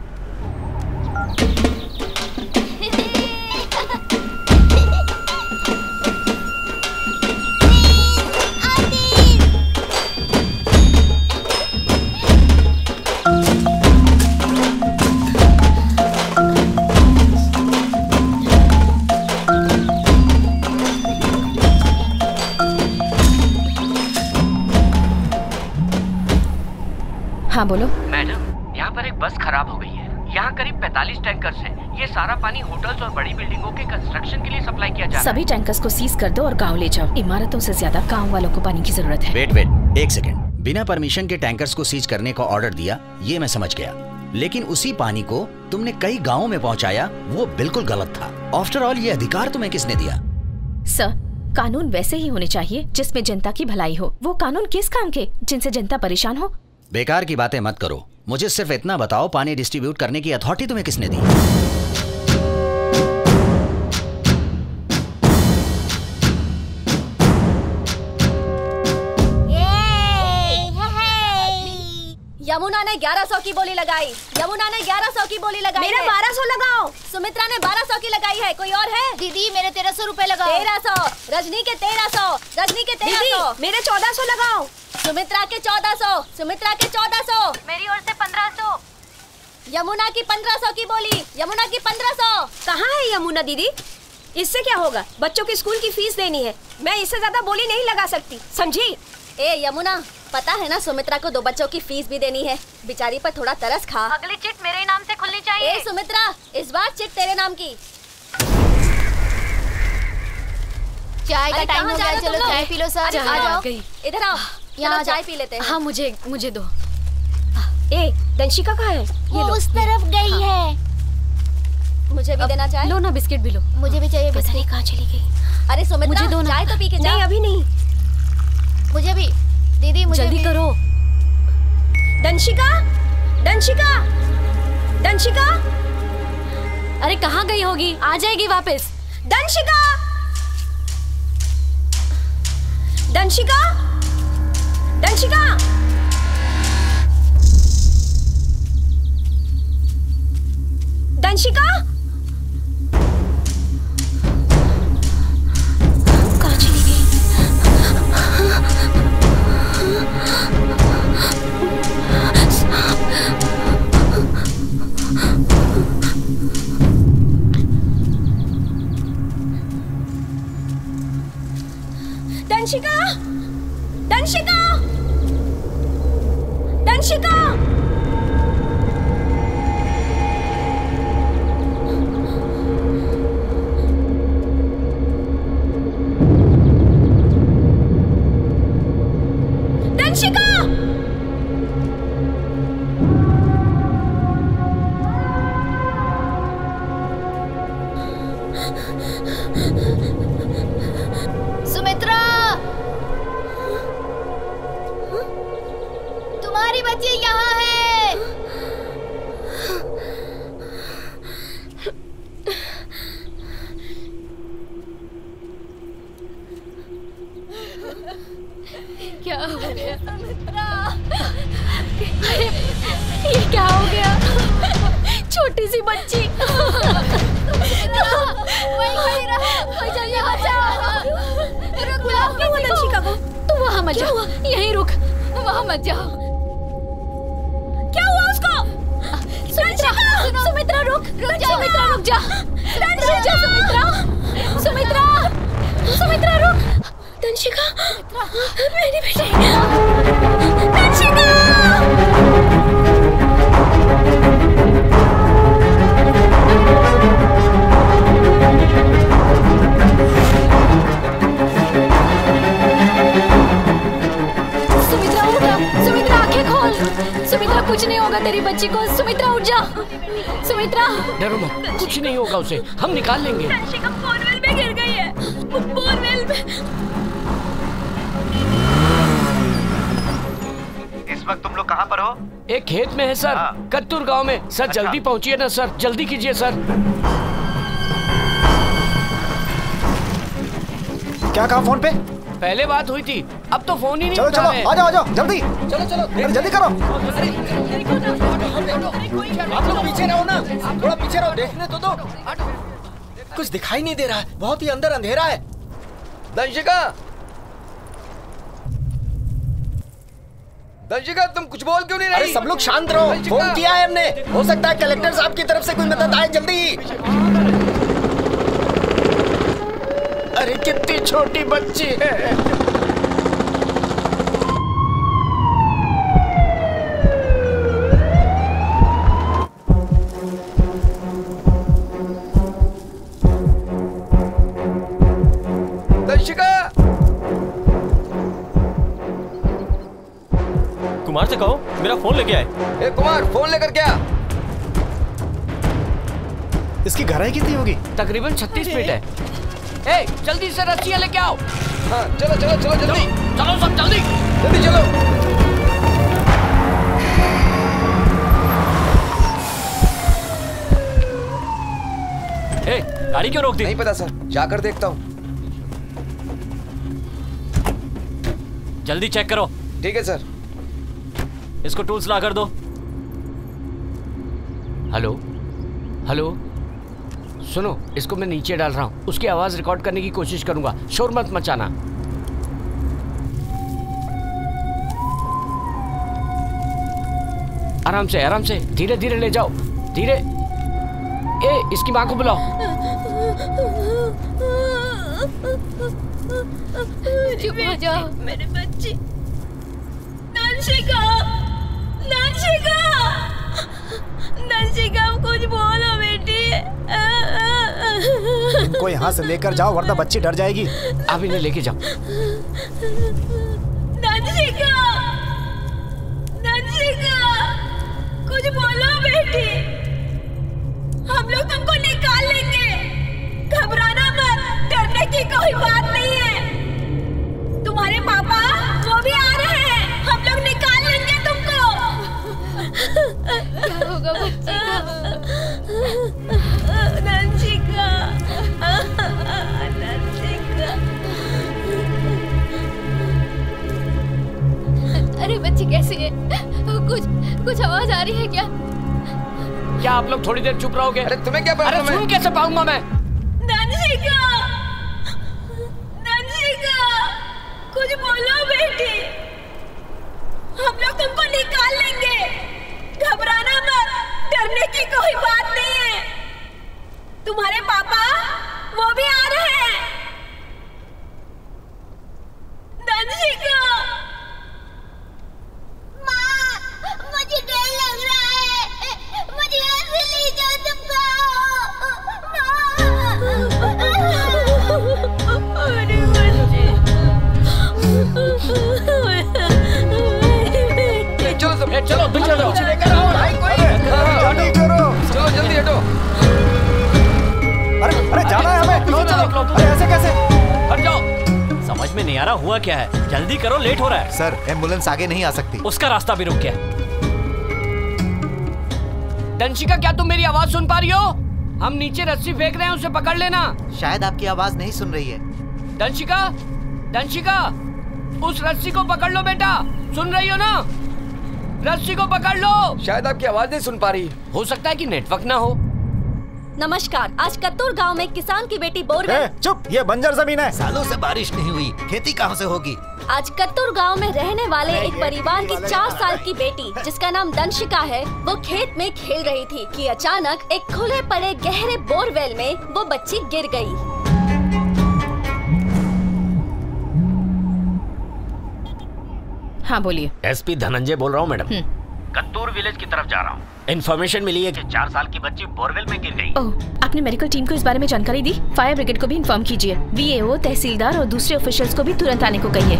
हाँ बोलो। मैडम, यहाँ पर एक बस खराब हो गई है। यहाँ करीब 45 टैंकर्स हैं। ये सारा पानी होटल्स और बड़ी बिल्डिंगों के कंस्ट्रक्शन के लिए सप्लाई किया जा रहा है। सभी टैंकर्स को सीज कर दो और गांव ले जाओ। इमारतों से ज्यादा गांव वालों को पानी की जरूरत है। वेट एक सेकंड। बिना परमिशन के टैंकर्स को सीज करने का ऑर्डर दिया, ये मैं समझ गया, लेकिन उसी पानी को तुमने कई गाँवों में पहुँचाया, वो बिल्कुल गलत था। आफ्टर ऑल ये अधिकार तुम्हें किसने दिया? सर, कानून वैसे ही होने चाहिए जिसमें जनता की भलाई हो। वो कानून किस काम के जिनसे जनता परेशान हो? बेकार की बातें मत करो, मुझे सिर्फ इतना बताओ, पानी डिस्ट्रीब्यूट करने की अथॉरिटी तुम्हें किसने दी? यमुना ने 1100 की बोली लगाई। यमुना ने 1100 की बोली लगाई। मेरा 1200 लगाओ। सुमित्रा ने 1200 की लगाई है। कोई और है? दीदी मेरे 1300 रुपए लगाओ। 1300। रजनी के 1300। रजनी के 1300। मेरे 1400 लगाओ। सुमित्रा के 1400। सुमित्रा के 1400। मेरी ओर से 1500। यमुना की 1500 की बोली। यमुना की 1500। कहाँ है यमुना दीदी? इससे क्या होगा? बच्चों की स्कूल की फीस देनी है, मैं इससे ज्यादा बोली नहीं लगा सकती, समझी? ए यमुना, पता है ना सुमित्रा को 2 बच्चों की फीस भी देनी है, बेचारी पर थोड़ा तरस खा। अगली चिट मेरे नाम से खुलनी चाहिए। ए सुमित्रा, इस बार चिट तेरे नाम की। चाय का टाइम हो गया, चलो चाय पी लो सर। आ जाओ, इधर आओ, यहाँ चाय पी लेते हैं। हाँ मुझे दो। ए दंशिका कहाँ है? वो उस तरफ गई है। मुझे भी देना चाय। लो ना, बिस्किट भी लो। मुझे भी चाहिए बिस्किट। कहाँ चली गई? अरे सुमित्रा, मुझे दो ना। चाय तो पी के जा। नहीं अभी नहीं। मुझे भी दीदी, मुझे जल्दी करो। दंशिका, दंशिका, दंशिका, अरे कहाँ गई होगी? आ जाएगी वापस। दंशिका, दंशिका, दंशिका, दंशिका, कहाँ चली गई? दंशिका, दंशिका, दंशिका, दंशिका, सुमित्रा, तुम्हारी बच्ची यहाँ है। क्या हो गया? सुमित्रा, ये क्या हो गया? छोटी सी बच्ची। दंशिका को तू वहाँ मत जाओ, यहीं रुक, वहाँ मत जाओ। क्या हुआ उसको? सुमित्रा, सुमित्रा रुक, सुमित्रा रुक जा, रुक जा सुमित्रा, सुमित्रा, सुमित्रा रुक। दंशिका, मेरी बेटी, दंशिका। सुमित्रा उठ, सुमित्रा आंखें खोल, सुमित्रा कुछ नहीं होगा तेरी बच्ची को, सुमित्रा उठ जा, सुमित्रा। डरो मत, कुछ नहीं होगा उसे, हम निकाल लेंगे। दंशिका बोरवेल में गिर गई है, बोरवेल में। इस वक्त तुम लोग कहाँ पर हो? एक खेत में है सर, कत्तूर गांव में। सर जल्दी पहुंचिए ना सर, जल्दी कीजिए सर। क्या कहा फोन पे? पहले बात हुई थी, अब तो फोन ही नहीं चलो उठा चलो, रहे। आ जाओ आ जाओ, जल्दी चलो चलो, अरे जल्दी करो। आप लोग पीछे रहो ना, थोड़ा पीछे रहो, देखने तो दो। कुछ दिखाई नहीं दे रहा है, बहुत ही अंदर अंधेरा है। दंशिका, दंशिका तुम कुछ बोल क्यों नहीं रही? अरे सब लोग शांत रहो, फोन किया है हमने, हो सकता है कलेक्टर साहब की तरफ से कोई मदद आए, जल्दी। अरे कितनी छोटी बच्ची है। दंशिका, कुमार से कहो मेरा फोन लेके आए। ए कुमार, फोन लेकर क्या? इसकी गहराई कितनी होगी? तकरीबन 36 फीट है। ए, जल्दी से रस्सियाँ लेके आओ। हाँ, चलो चलो चलो जल्दी। चलो सब जल्दी जल्दी चलो। ए, गाड़ी क्यों रोक दी? नहीं पता सर, जाकर देखता हूँ। जल्दी चेक करो। ठीक है सर। इसको टूल्स ला कर दो। हेलो हेलो, सुनो, इसको मैं नीचे डाल रहा हूँ, उसकी आवाज रिकॉर्ड करने की कोशिश करूंगा, शोर मत मचाना। आराम से, धीरे धीरे ले जाओ, धीरे। ए, इसकी माँ को बुलाओ। चुप हो जाओ मेरे बच्चे। नंशिका, नंशिका, नंशिका, कुछ बोलो बेटी। इनको यहाँ से लेकर जाओ वरना बच्ची डर जाएगी। आप इन्हें लेके जाओ। नंशिका, नंशिका, कुछ बोलो बेटी। हम लोग तुमको निकाल लेंगे, घबराना मत, डरने की कोई बात नहीं है। तुम्हारे पापा वो भी आ रहे हैं, हम लोग निकाल लेंगे तुमको। क्या होगा बच्ची का? नंशिका, नंशिका। अरे बच्ची कैसी है? कुछ आवाज आ रही है क्या? क्या आप लोग थोड़ी देर चुप रहोगे? अरे तुम्हें क्या प्रॉब्लम है? अरे सुन कैसे पाऊंगा मैं? नंशिका, नंशिका, कुछ बोलो बेटी। हम लोग तुमको निकाल लेंगे, घबराना मत, डरने की कोई बात नहीं है। तुम्हारे पापा वो भी आ रहे हैं। नंशिका, माँ, मुझे डर लग रहा है, मुझे यहाँ से ले जाओ तुमको। अरे बच्चे। चलो सब, चलो तुम चलो। लेकर आओ भाई, कोई जल्दी करो। चलो जल्दी हटो। अरे जाना है हमें। चलो। अरे ऐसे कैसे? हट जाओ। समझ में नहीं आ रहा हुआ क्या है। जल्दी करो, लेट हो रहा है। सर, एम्बुलेंस आगे नहीं आ सकती। उसका रास्ता भी रुक गया। दंशिका, क्या तुम मेरी आवाज सुन पा रही हो? हम नीचे रस्सी फेंक रहे हैं, उसे पकड़ लेना। शायद आपकी आवाज नहीं सुन रही है। दंशिका, दंशिका, उस रस्सी को पकड़ लो बेटा। सुन रही हो ना? रस्सी को पकड़ लो। शायद आपकी आवाज नहीं सुन पा रही। हो सकता है कि नेटवर्क ना हो। नमस्कार, आज कत्तूर गांव में एक किसान की बेटी बोरवेल। चुप, ये बंजर जमीन है। सालों से बारिश नहीं हुई, खेती कहाँ से होगी? आज कत्तूर गांव में रहने वाले एक परिवार की 4 साल की बेटी, जिसका नाम दंशिका है, वो खेत में खेल रही थी कि अचानक एक खुले पड़े गहरे बोरवेल में वो बच्ची गिर गई। हाँ बोलिए। एसपी धनंजय बोल रहा हूँ मैडम। कत्तूर विलेज की तरफ जा रहा हूँ। इन्फॉर्मेशन मिली है कि 4 साल की बच्ची बोरवेल में गिर गई। ओह, आपने मेडिकल टीम को इस बारे में जानकारी दी? फायर ब्रिगेड को भी इन्फॉर्म कीजिए। वीएओ, तहसीलदार और दूसरे ऑफिशियल्स को भी तुरंत आने को कहिए।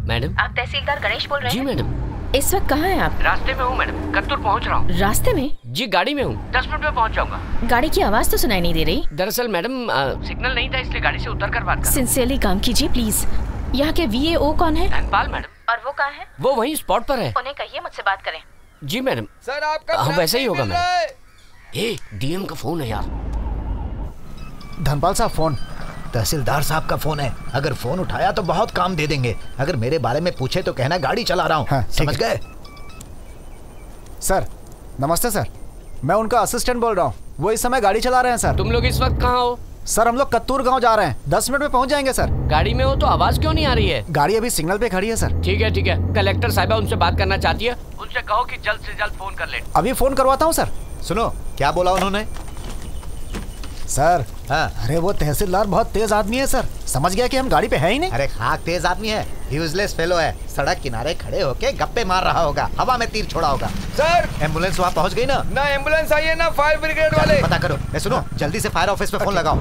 मैडम, आप तहसीलदार गणेश बोल रहे हैं? जी मैडम। इस वक्त कहाँ हैं आप? रास्ते में हूँ मैडम, कत्तूर पहुँच रहा हूँ। रास्ते में? जी गाड़ी में हूँ, 10 मिनट में पहुँच जाऊंगा। गाड़ी की आवाज तो सुनाई नहीं दे रही। दरअसल मैडम सिग्नल नहीं था, इसलिए गाड़ी से उतर कर बात कर। सिंसियरली काम कीजिए प्लीज। यहाँ के वीएओ कौन है? धनपाल मैडम। और वो कहाँ है? वो वहीं स्पॉट पर है। उन्हें कहिए मुझसे बात करें। जी मैडम। सर आपका वैसे ही होगा मैडम। ए, डीएम का फोन है यार। धनपाल साहब फोन। तहसीलदार साहब का फोन है। अगर फोन उठाया तो बहुत काम दे देंगे। अगर मेरे बारे में पूछे तो कहना गाड़ी चला रहा हूँ। हाँ, समझ गए? सर नमस्ते सर, मैं उनका असिस्टेंट बोल रहा हूँ। वो इस समय गाड़ी चला रहे हैं सर। तुम लोग इस वक्त कहाँ हो? सर हम लोग कत्तूर गांव जा रहे हैं, 10 मिनट में पहुंच जाएंगे सर। गाड़ी में हो तो आवाज क्यों नहीं आ रही है? गाड़ी अभी सिग्नल पे खड़ी है सर। ठीक है ठीक है, कलेक्टर साहिबा उनसे बात करना चाहती है, उनसे कहो कि जल्द से जल्द फोन कर ले। अभी फोन करवाता हूँ सर। सुनो क्या बोला उन्होंने? सर हाँ। अरे वो तहसीलदार बहुत तेज आदमी है सर, समझ गया कि हम गाड़ी पे है ही नहीं। अरे खाक तेज आदमी है, यूजलेस फेलो है। सड़क किनारे खड़े होके गप्पे मार रहा होगा, हवा में तीर छोड़ा होगा। सर एम्बुलेंस वहाँ पहुँच गई ना? ना एम्बुलेंस आई है ना फायर ब्रिगेड वाले। पता करो। सुनो जल्दी से फायर ऑफिस पे फोन लगाओ।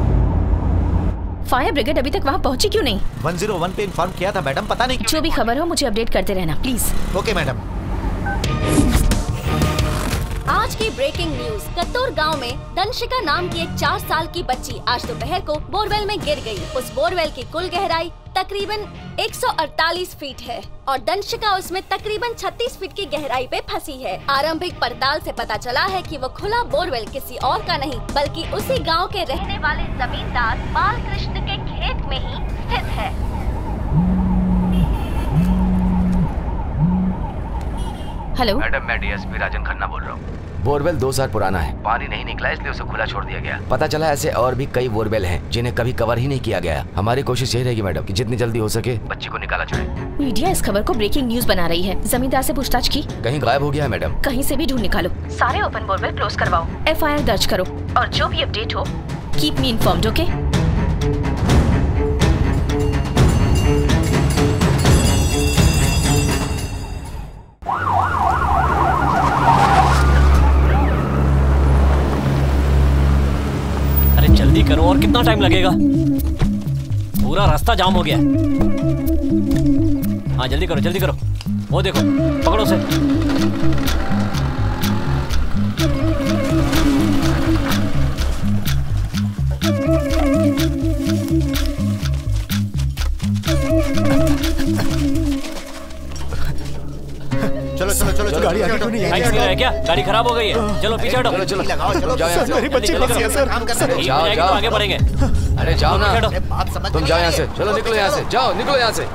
फायर ब्रिगेड अभी तक वहाँ पहुँची क्यों नहीं? 101 पे इन्फॉर्म किया था मैडम, पता नहीं जो भी खबर हो मुझे अपडेट करते रहना प्लीज। Okay madam. आज की ब्रेकिंग न्यूज। कत्तूर गांव में दंशिका नाम की एक 4 साल की बच्ची आज दोपहर को बोरवेल में गिर गई। उस बोरवेल की कुल गहराई तकरीबन 148 फीट है और दंशिका उसमें तकरीबन 36 फीट की गहराई पे फंसी है। आरंभिक पड़ताल से पता चला है कि वो खुला बोरवेल किसी और का नहीं बल्कि उसी गांव के रहने वाले जमींदार बालकृष्ण के खेत में ही स्थित है। हेलो मैडम, मैं डीएसपी राजन खन्ना बोल रहा हूँ। बोरवेल 2 साल पुराना है, पानी नहीं निकला इसलिए उसे खुला छोड़ दिया गया। पता चला ऐसे और भी कई बोरवेल हैं जिन्हें कभी कवर ही नहीं किया गया। हमारी कोशिश यही रहेगी मैडम कि जितनी जल्दी हो सके बच्ची को निकाला जाए। मीडिया इस खबर को ब्रेकिंग न्यूज बना रही है। जमींदार से पूछताछ की? कहीं गायब हो गया है मैडम। कहीं से भी ढूंढ निकालो। सारे ओपन बोरवेल क्लोज करवाओ, FIR दर्ज करो और जो भी अपडेट हो कीप मी इन्फॉर्म्ड। ओके? जल्दी करो, और कितना टाइम लगेगा? पूरा रास्ता जाम हो गया। हाँ जल्दी करो जल्दी करो। वो देखो, पकड़ो उसे। चलो गाड़ी आगे क्यों नहीं है? क्या गाड़ी खराब हो गई है? चलो पीछे हटो। चलो मेरी बच्ची फंसी है सर। जाओ आगे बढ़ेंगे। अरे जाओ ना, तुम जाओ यहाँ से। चलो निकलो यहाँ से, जाओ निकलो यहाँ से,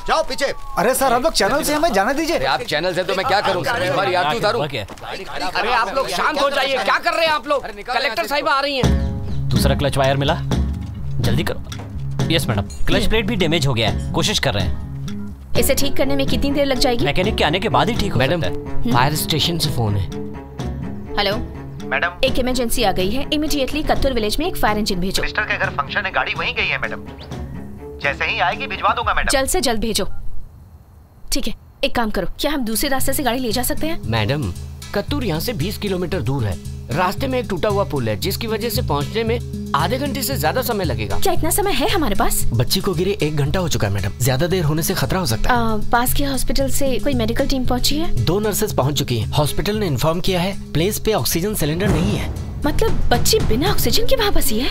जाओ पीछे। अरे सर हम लोग चैनल से, हमें जाने दीजिए। आप चैनल से तो मैं क्या करूँ? हमारी यात्री उतारूं? अरे आप लोग शांत हो जाइए, क्या कर रहे हैं आप लोग? कलेक्टर साहिबा आ रही हैं। दूसरा क्लच वायर मिला, जल्दी करो। यस मैडम, क्लच प्लेट भी डैमेज हो गया है, कोशिश कर रहे हैं। इसे ठीक करने में कितनी देर लग जाएगी? मैकेनिक के आने के बाद ही ठीक हो सकता है। फायर स्टेशन से फोन है। हेलो मैडम, एक इमरजेंसी आ गई है, इमीडिएटली कत्तूर विलेज में एक फायर इंजन भेजो। मिस्टर के घर फंक्शन है, गाड़ी वहीं गई है मैडम। जैसे ही आएगी भिजवा दूंगा मैडम। जल्द से जल्द भेजो। ठीक है, एक काम करो, क्या हम दूसरे रास्ते से गाड़ी ले जा सकते हैं? मैडम, कत्तूर यहाँ से 20 किलोमीटर दूर है। रास्ते में एक टूटा हुआ पुल है जिसकी वजह से पहुँचने में आधे घंटे से ज्यादा समय लगेगा। क्या इतना समय है हमारे पास? बच्ची को गिरे 1 घंटा हो चुका है मैडम, ज्यादा देर होने से खतरा हो सकता है। पास के हॉस्पिटल से कोई मेडिकल टीम पहुंची है? 2 नर्सेस पहुंच चुकी हैं। हॉस्पिटल ने इन्फॉर्म किया है प्लेस पे ऑक्सीजन सिलेंडर नहीं है। मतलब बच्ची बिना ऑक्सीजन के वहाँ फंसी है?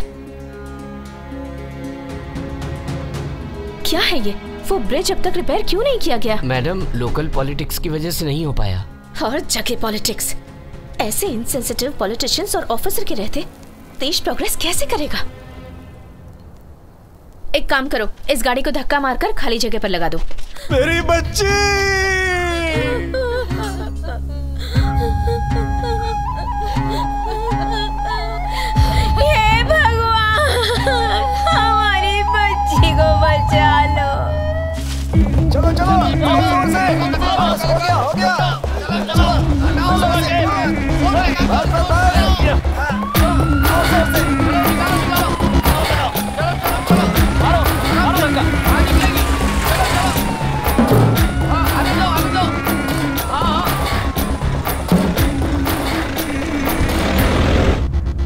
क्या है ये? वो ब्रिज अब तक रिपेयर क्यों नहीं किया गया? मैडम, लोकल पॉलिटिक्स की वजह से नहीं हो पाया। हर जगह पॉलिटिक्स। ऐसे इनसेंसिटिव पॉलिटिशियंस और ऑफिसर के रहते देश प्रोग्रेस कैसे करेगा? एक काम करो, इस गाड़ी को धक्का मारकर खाली जगह पर लगा दो। मेरी बच्ची! हे भगवान, हमारी बच्ची को बचा लो। चलो चलो, हो गया।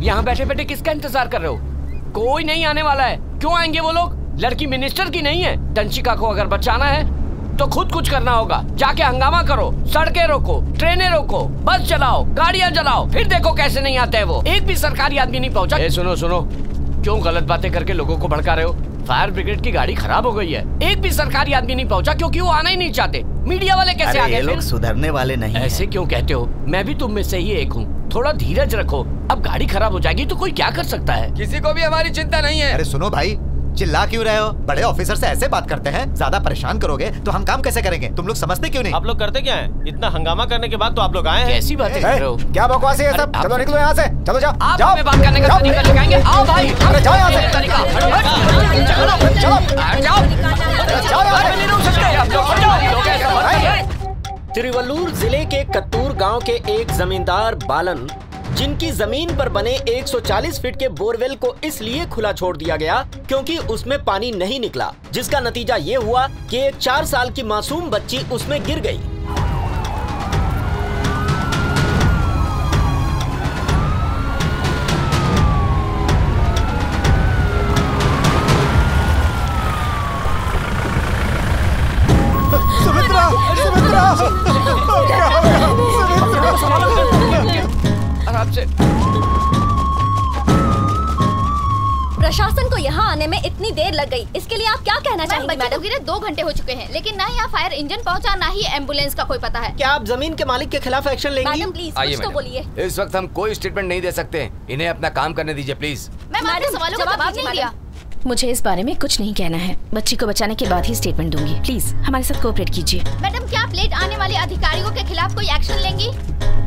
यहाँ बैठे बैठे किसका इंतजार कर रहे हो? कोई नहीं आने वाला है। क्यों आएंगे वो लोग? लड़की मिनिस्टर की नहीं है। दंशिका को अगर बचाना है तो खुद कुछ करना होगा। जाके हंगामा करो, सड़कें रोको, ट्रेनें रोको, बस चलाओ, गाड़ियां चलाओ, फिर देखो कैसे नहीं आते हैं वो। एक भी सरकारी आदमी नहीं पहुंचा। सुनो सुनो, क्यों गलत बातें करके लोगों को भड़का रहे हो? फायर ब्रिगेड की गाड़ी खराब हो गई है, एक भी सरकारी आदमी नहीं पहुंचा क्योंकि वो आना ही नहीं चाहते। मीडिया वाले कैसे आ गए? ये लोग सुधरने वाले नहीं। ऐसे क्यों कहते हो? मैं भी तुम में से ही एक हूँ। थोड़ा धीरज रखो, अब गाड़ी खराब हो जाएगी तो कोई क्या कर सकता है? किसी को भी हमारी चिंता नहीं है। अरे सुनो भाई, चिल्ला क्यों रहे हो? बड़े ऑफिसर से ऐसे बात करते हैं, ज्यादा परेशान करोगे तो हम काम कैसे करेंगे? तुम लोग समझते क्यों नहीं? आप लोग करते क्या हैं? इतना हंगामा करने के बाद तो आप लोग आए हैं। कैसी बातें कर रहे हो? क्या बकवास है ये सब? चलो निकलो यहाँ से, चलो जाओ। आप हमें बात करने का तरीका सिखाएंगे? आओ भाई, अरे जाओ यहाँ से। तिरुवल्लुर जिले के कत्तूर गांव के एक जमींदार बालन, जिनकी जमीन पर बने 140 फीट के बोरवेल को इसलिए खुला छोड़ दिया गया क्योंकि उसमें पानी नहीं निकला, जिसका नतीजा ये हुआ कि एक 4 साल की मासूम बच्ची उसमें गिर गई। प्रशासन को यहाँ आने में इतनी देर लग गई, इसके लिए आप क्या कहना चाहेंगी मैडम? गिरे 2 घंटे हो चुके हैं, लेकिन ना यहाँ फायर इंजन पहुँचा, ना ही एम्बुलेंस का कोई पता है। क्या आप जमीन के मालिक के खिलाफ एक्शन लेंगी? मैडम प्लीज कुछ तो बोलिए। इस वक्त हम कोई स्टेटमेंट नहीं दे सकते, इन्हें अपना काम करने दीजिए प्लीज। मैम आपके सवालों का जवाब नहीं दिया। मुझे इस बारे में कुछ नहीं कहना है, बच्ची को बचाने के बाद ही स्टेटमेंट दूंगी। प्लीज हमारे साथ कोऑपरेट कीजिए। मैडम क्या आप लेट आने वाले अधिकारियों के खिलाफ कोई एक्शन लेंगी?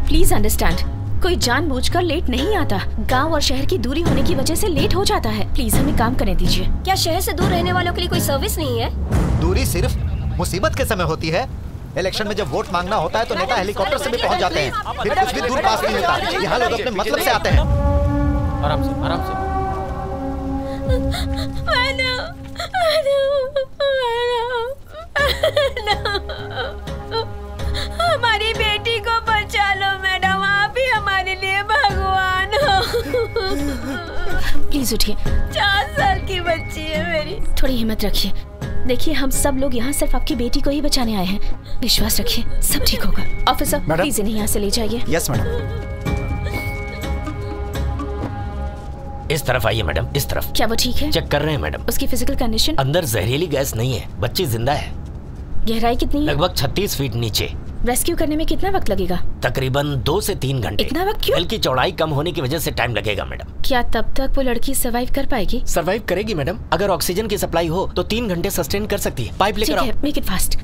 प्लीज अंडरस्टैंड, कोई जानबूझकर लेट नहीं आता, गांव और शहर की दूरी होने की वजह से लेट हो जाता है। प्लीज हमें काम करने दीजिए। क्या शहर से दूर रहने वालों के लिए कोई सर्विस नहीं है? दूरी सिर्फ मुसीबत के समय होती है। इलेक्शन में जब वोट मांगना होता है तो नेता हेलीकॉप्टर से भी पहुंच जाते हैं, फिर कुछ भी दूर पास नहीं होता। यहाँ लोग अपने मतलब से आते हैं। आराम से, आराम से। हमारी बेटी को बचा लो मैडम, आप ही हमारे लिए भगवान हो। प्लीज उठिए। 4 साल की बच्ची है मेरी। थोड़ी हिम्मत रखिए। देखिए हम सब लोग यहाँ सिर्फ आपकी बेटी को ही बचाने आए हैं, विश्वास रखिए सब ठीक होगा। ऑफिसर प्लीज इन्हें यहाँ से ले जाइए। Yes madam. इस तरफ आइए मैडम, इस तरफ। क्या वो ठीक है? चेक कर रहे हैं मैडम। उसकी फिजिकल कंडीशन? अंदर जहरीली गैस नहीं है, बच्ची जिंदा है। गहराई कितनी है? लगभग 36 फीट नीचे। रेस्क्यू करने में कितना वक्त लगेगा? तकरीबन 2 से 3 घंटे। इतना वक्त क्यों? वेल की चौड़ाई कम होने की वजह से टाइम लगेगा मैडम। क्या तब तक वो लड़की सर्वाइव कर पाएगी? सर्वाइव करेगी मैडम, अगर ऑक्सीजन की सप्लाई हो तो 3 घंटे सस्टेन कर सकती है। पाइप लेकर आओ। Make it fast.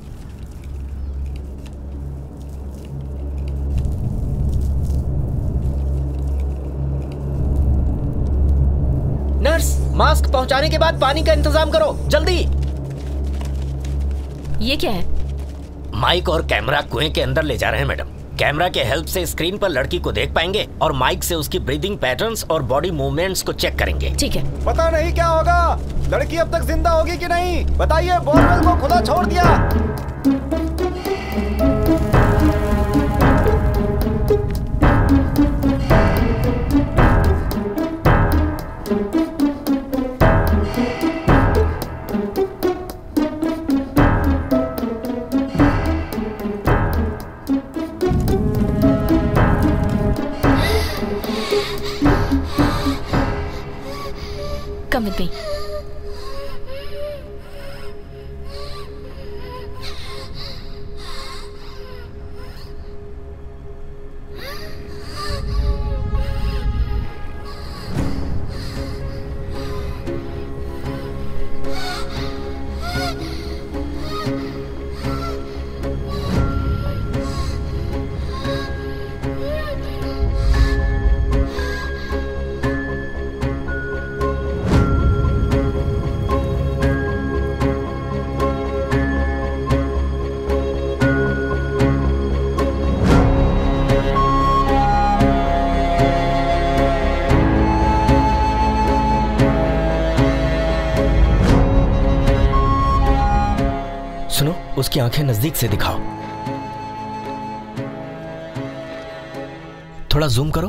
Nurse, mask पहुंचाने के बाद पानी का इंतजाम करो, जल्दी। ये क्या है? माइक और कैमरा कुएं के अंदर ले जा रहे हैं मैडम। कैमरा के हेल्प से स्क्रीन पर लड़की को देख पाएंगे और माइक से उसकी ब्रीदिंग पैटर्न्स और बॉडी मूवमेंट्स को चेक करेंगे। ठीक है। पता नहीं क्या होगा, लड़की अब तक जिंदा होगी कि नहीं। बताइए, बोरवेल को खुला छोड़ दिया। Come with me. सुनो, उसकी आंखें नजदीक से दिखाओ। थोड़ा जूम करो।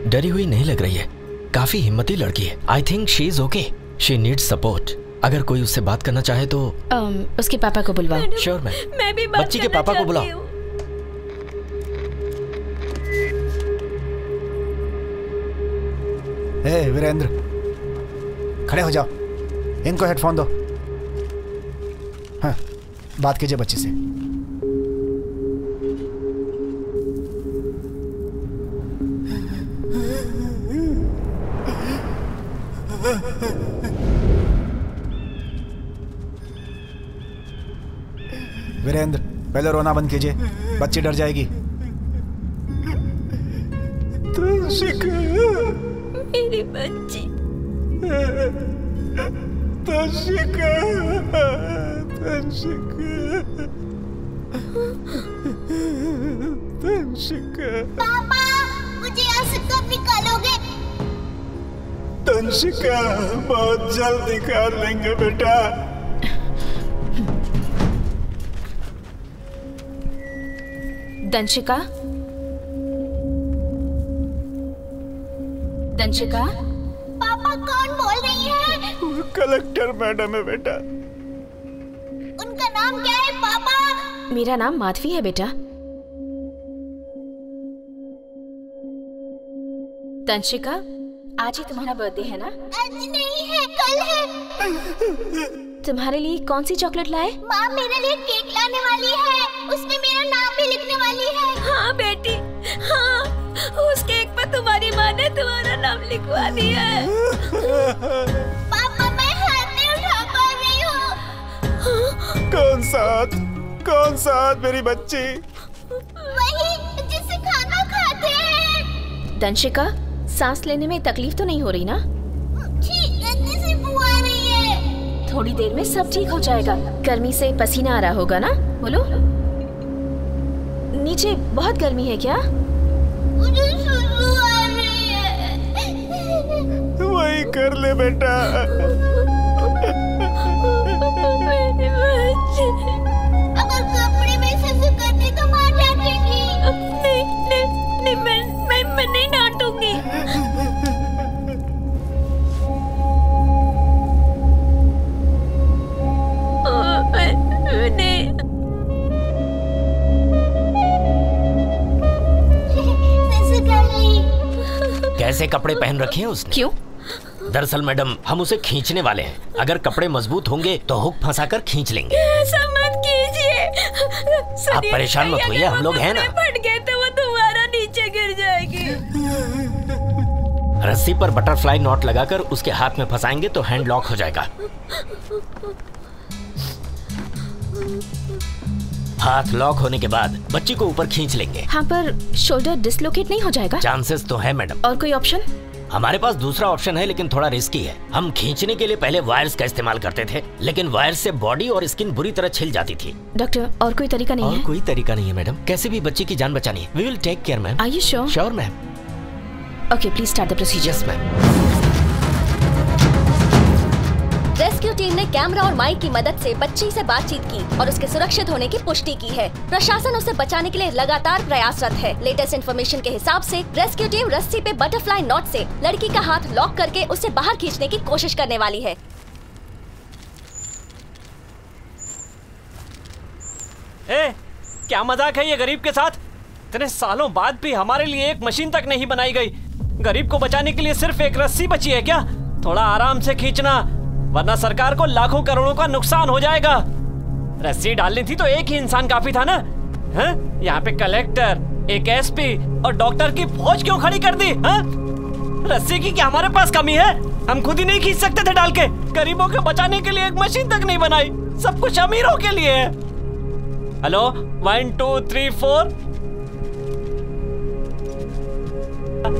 डरी हुई नहीं लग रही है, काफी हिम्मती लड़की है। I think she is okay, she needs support. अगर कोई उससे बात करना चाहे तो उसके पापा को बुलवाओ। श्योर मैं भी बच्ची के पापा को बुलाओ। ए वीरेंद्र, खड़े हो जाओ, इनको हेडफोन दो। हाँ, बात कीजिए बच्ची से। वीरेंद्र, पहले रोना बंद कीजिए, बच्ची डर जाएगी। मेरी बच्ची। पापा, मुझे यहाँ से कब निकालोगे? तंशिका, बहुत जल्द निकाल लेंगे बेटा। दंशिका, दंशिका। पापा कौन बोल रही है? कलेक्टर मैडम है बेटा। उनका नाम क्या है पापा? मेरा नाम माधवी है बेटा। तंशिका, आज ही तुम्हारा बर्थडे है ना? आज नहीं है, कल है। तुम्हारे लिए कौन सी चॉकलेट लाए? माँ मेरे लिए केक लाने वाली है, उसमें मेरा नाम भी लिखने वाली है। हाँ बेटी, हाँ, उस केक पर तुम्हारी माँ ने तुम्हारा नाम लिखवा दिया है। पापा मैं हाथ नहीं उठा पा रही हूँ। कौन सा हाथ मेरी बच्ची? वही जिससे खाना खाते हैं। तंशिका, सांस लेने में तकलीफ तो नहीं हो रही ना? गंदे से बू आ रही है। थोड़ी देर में सब ठीक हो जाएगा। गर्मी से पसीना आ रहा होगा ना? बोलो। नीचे बहुत गर्मी है क्या? मुझे सुसु आ रही है। वही कर ले बेटा। अगर कपड़े में सुसु करती तो माँ डांटेगी। नहीं, मैं नहीं डांटूंगी। कैसे कपड़े पहन रखे हैं उसने? क्यों? दरअसल मैडम, हम उसे खींचने वाले हैं। अगर कपड़े मजबूत होंगे तो हुक फंसाकर खींच लेंगे। ऐसा मत कीजिए। आप परेशान मत होइए, हम लोग हैं ना। फट गए तो वो तुम्हारा नीचे गिर जाएगी। रस्सी पर बटरफ्लाई नॉट लगाकर उसके हाथ में फंसाएंगे तो हैंड लॉक हो जाएगा। हाथ लॉक होने के बाद बच्ची को ऊपर खींच लेंगे। हाँ, पर शोल्डर डिसलोकेट नहीं हो जाएगा? चांसेस तो है मैडम। और कोई ऑप्शन? हमारे पास दूसरा ऑप्शन है, लेकिन थोड़ा रिस्की है। हम खींचने के लिए पहले वायर्स का इस्तेमाल करते थे, लेकिन वायर्स से बॉडी और स्किन बुरी तरह छिल जाती थी। डॉक्टर, और कोई तरीका नहीं है? और कोई तरीका नहीं है मैडम। कैसे भी बच्ची की जान बचानी है। We will take care ma'am. Are you sure? Sure ma'am. Okay, please start the procedure. Yes ma'am. Rescue team ने कैमरा और माइक की मदद से बच्ची से बातचीत की और उसके सुरक्षित होने की पुष्टि की है। प्रशासन उसे बचाने के लिए लगातार प्रयासरत है। लेटेस्ट इन्फॉर्मेशन के हिसाब से रेस्क्यू टीम रस्सी पे बटरफ्लाई नॉट से लड़की का हाथ लॉक करके उसे बाहर खींचने की कोशिश करने वाली है। क्या मजाक है ये गरीब के साथ? इतने सालों बाद भी हमारे लिए एक मशीन तक नहीं बनाई गई। गरीब को बचाने के लिए सिर्फ एक रस्सी बची है क्या? थोड़ा आराम से खींचना, वरना सरकार को लाखों करोड़ों का नुकसान हो जाएगा। रस्सी डालनी थी तो एक ही इंसान काफी था ना? हैं? यहाँ पे कलेक्टर, एक एसपी और डॉक्टर की फौज क्यों खड़ी कर दी? हैं? रस्सी की क्या हमारे पास कमी है? हम खुद ही नहीं खींच सकते थे डाल के? गरीबों को बचाने के लिए एक मशीन तक नहीं बनाई। सब कुछ अमीरों के लिए है। हेलो, 1 2 3 4।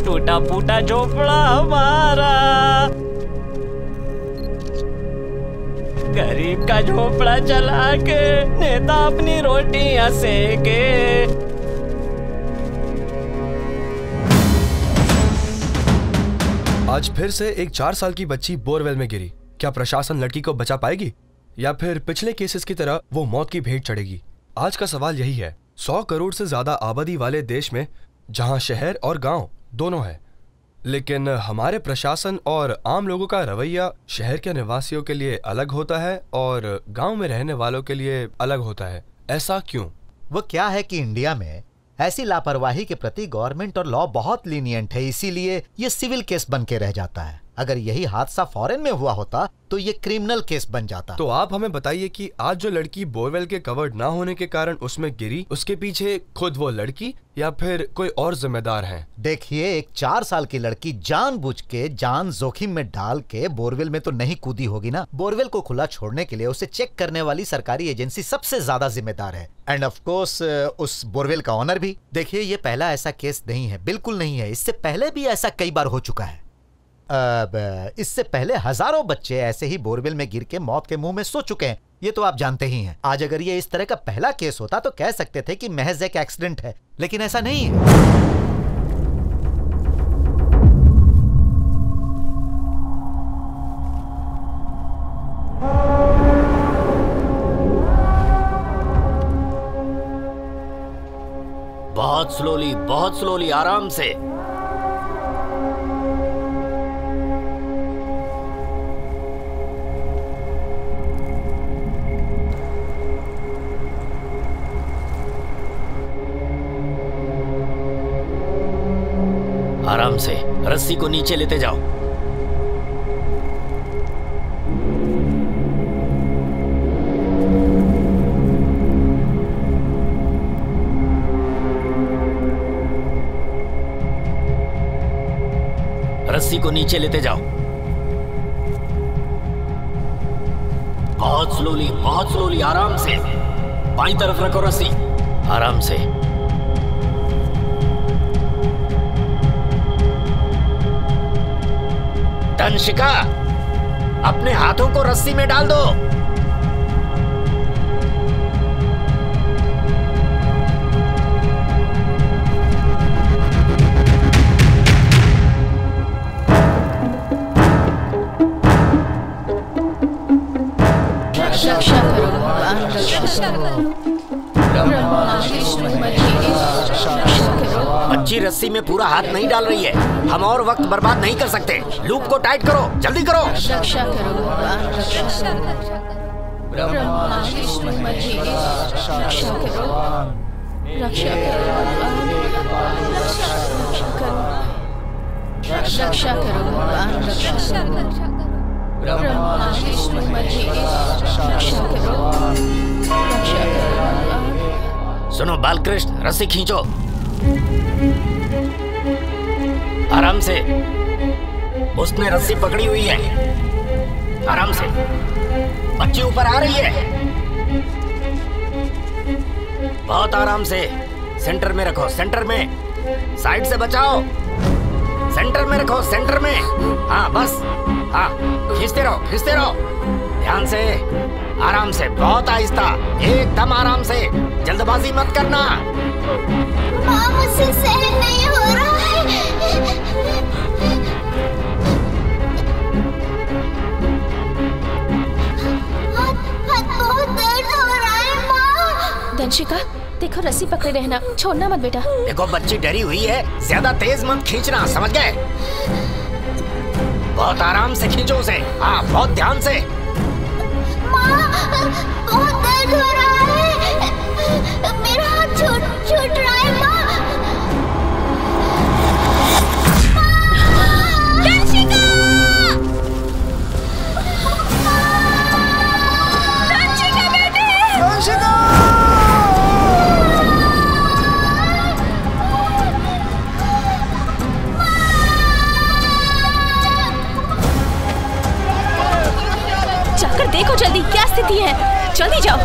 टूटा फूटा झोपड़ा हमारा, गरीब का झोपड़ा चला के नेता अपनी रोटियां सेके। आज फिर से एक 4 साल की बच्ची बोरवेल में गिरी। क्या प्रशासन लड़की को बचा पाएगी या फिर पिछले केसेस की तरह वो मौत की भेंट चढ़ेगी? आज का सवाल यही है। 100 करोड़ से ज्यादा आबादी वाले देश में जहां शहर और गांव दोनों है, लेकिन हमारे प्रशासन और आम लोगों का रवैया शहर के निवासियों के लिए अलग होता है और गांव में रहने वालों के लिए अलग होता है। ऐसा क्यों? वो क्या है कि इंडिया में ऐसी लापरवाही के प्रति गवर्नमेंट और लॉ बहुत लीनियंट है, इसीलिए ये सिविल केस बन के रह जाता है। अगर यही हादसा फॉरेन में हुआ होता तो ये क्रिमिनल केस बन जाता। तो आप हमें बताइए कि आज जो लड़की बोरवेल के कवर्ड ना होने के कारण उसमें गिरी, उसके पीछे खुद वो लड़की या फिर कोई और जिम्मेदार है? देखिए, एक 4 साल की लड़की जानबूझ के जान जोखिम में डाल के बोरवेल में तो नहीं कूदी होगी ना। बोरवेल को खुला छोड़ने के लिए उसे चेक करने वाली सरकारी एजेंसी सबसे ज्यादा जिम्मेदार है, एंड ऑफ कोर्स उस बोरवेल का ऑनर भी। देखिए, ये पहला ऐसा केस नहीं है, बिल्कुल नहीं है। इससे पहले भी ऐसा कई बार हो चुका है। इससे पहले हजारों बच्चे ऐसे ही बोरवेल में गिर के मौत के मुंह में सो चुके हैं, ये तो आप जानते ही हैं। आज अगर ये इस तरह का पहला केस होता तो कह सकते थे कि महज एक एक्सीडेंट है, लेकिन ऐसा नहीं है। बहुत स्लोली, आराम से। आराम से रस्सी को नीचे लेते जाओ। रस्सी को नीचे लेते जाओ। बहुत स्लोली, आराम से। बाईं तरफ रखो रस्सी, आराम से। तंशिका, अपने हाथों को रस्सी में डाल दो। रक्षा करो भगवान, रक्षा करो। बच्ची रस्सी में पूरा हाथ नहीं डाल रही है, हम और वक्त बर्बाद नहीं कर सकते। लूप को टाइट करो, जल्दी करो। रक्षा करो भगवान, रक्षा करो। ब्रह्मा विष्णु महेश, रक्षा करो, रक्षा करो भगवान, रक्षा करो, रक्षा करो भगवान, रक्षा करो। ब्रह्मा विष्णु महेश, रक्षा करो, रक्षा करो भगवान। सुनो बालकृष्ण, रस्सी खींचो, आराम से। उसने रस्सी पकड़ी हुई है, आराम से। बच्ची ऊपर आ रही है, बहुत आराम से। सेंटर में रखो, सेंटर में। साइड से बचाओ, सेंटर में रखो, सेंटर में। हाँ बस, हाँ खींचते रहो, खींचते रहो। ध्यान से, आराम से, बहुत आहिस्ता, एकदम आराम से। जल्दबाजी मत करना। माँ, मुझसे सहन नहीं हो रहा है। हाथ बहुत दर्द हो रहा है माँ। दंशिका, देखो रस्सी पकड़े रहना, छोड़ना मत बेटा। देखो बच्ची डरी हुई है, ज्यादा तेज मत खींचना, समझ गए? बहुत आराम से खींचो उसे, हाँ बहुत ध्यान से। माँ, बहुत दर्द हो रहा है, मेरा हाथ छूट रहा है माँ। दंशिका! दंशिका बेटी! दंशिका! जाकर देखो जल्दी क्या स्थिति है, जल्दी जाओ।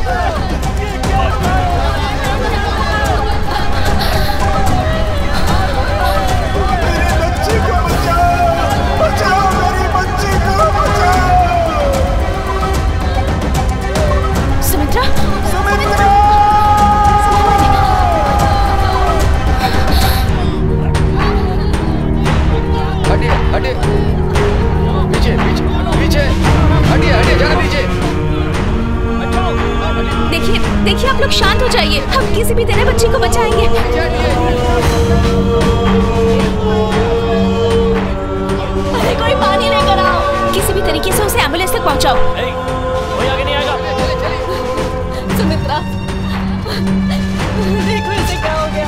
मेरी बच्ची को बचाओ, बचाओ मेरी बच्ची को बचाओ। सुमित्रा, सुमित्रा! हटिए, हटिए, पीछे, पीछे, पीछे, हटिए, हटिए, जरा पीछे। देखिए, देखिए आप लोग शांत हो जाइए, हम किसी भी तरह बच्ची को बचाएंगे। अरे कोई पानी लेकर आओ, किसी भी तरीके से उसे एम्बुलेंस तक पहुंचाओ। कोई आगे नहीं आएगा। सुमित्रा, देखो इसे क्या हो गया।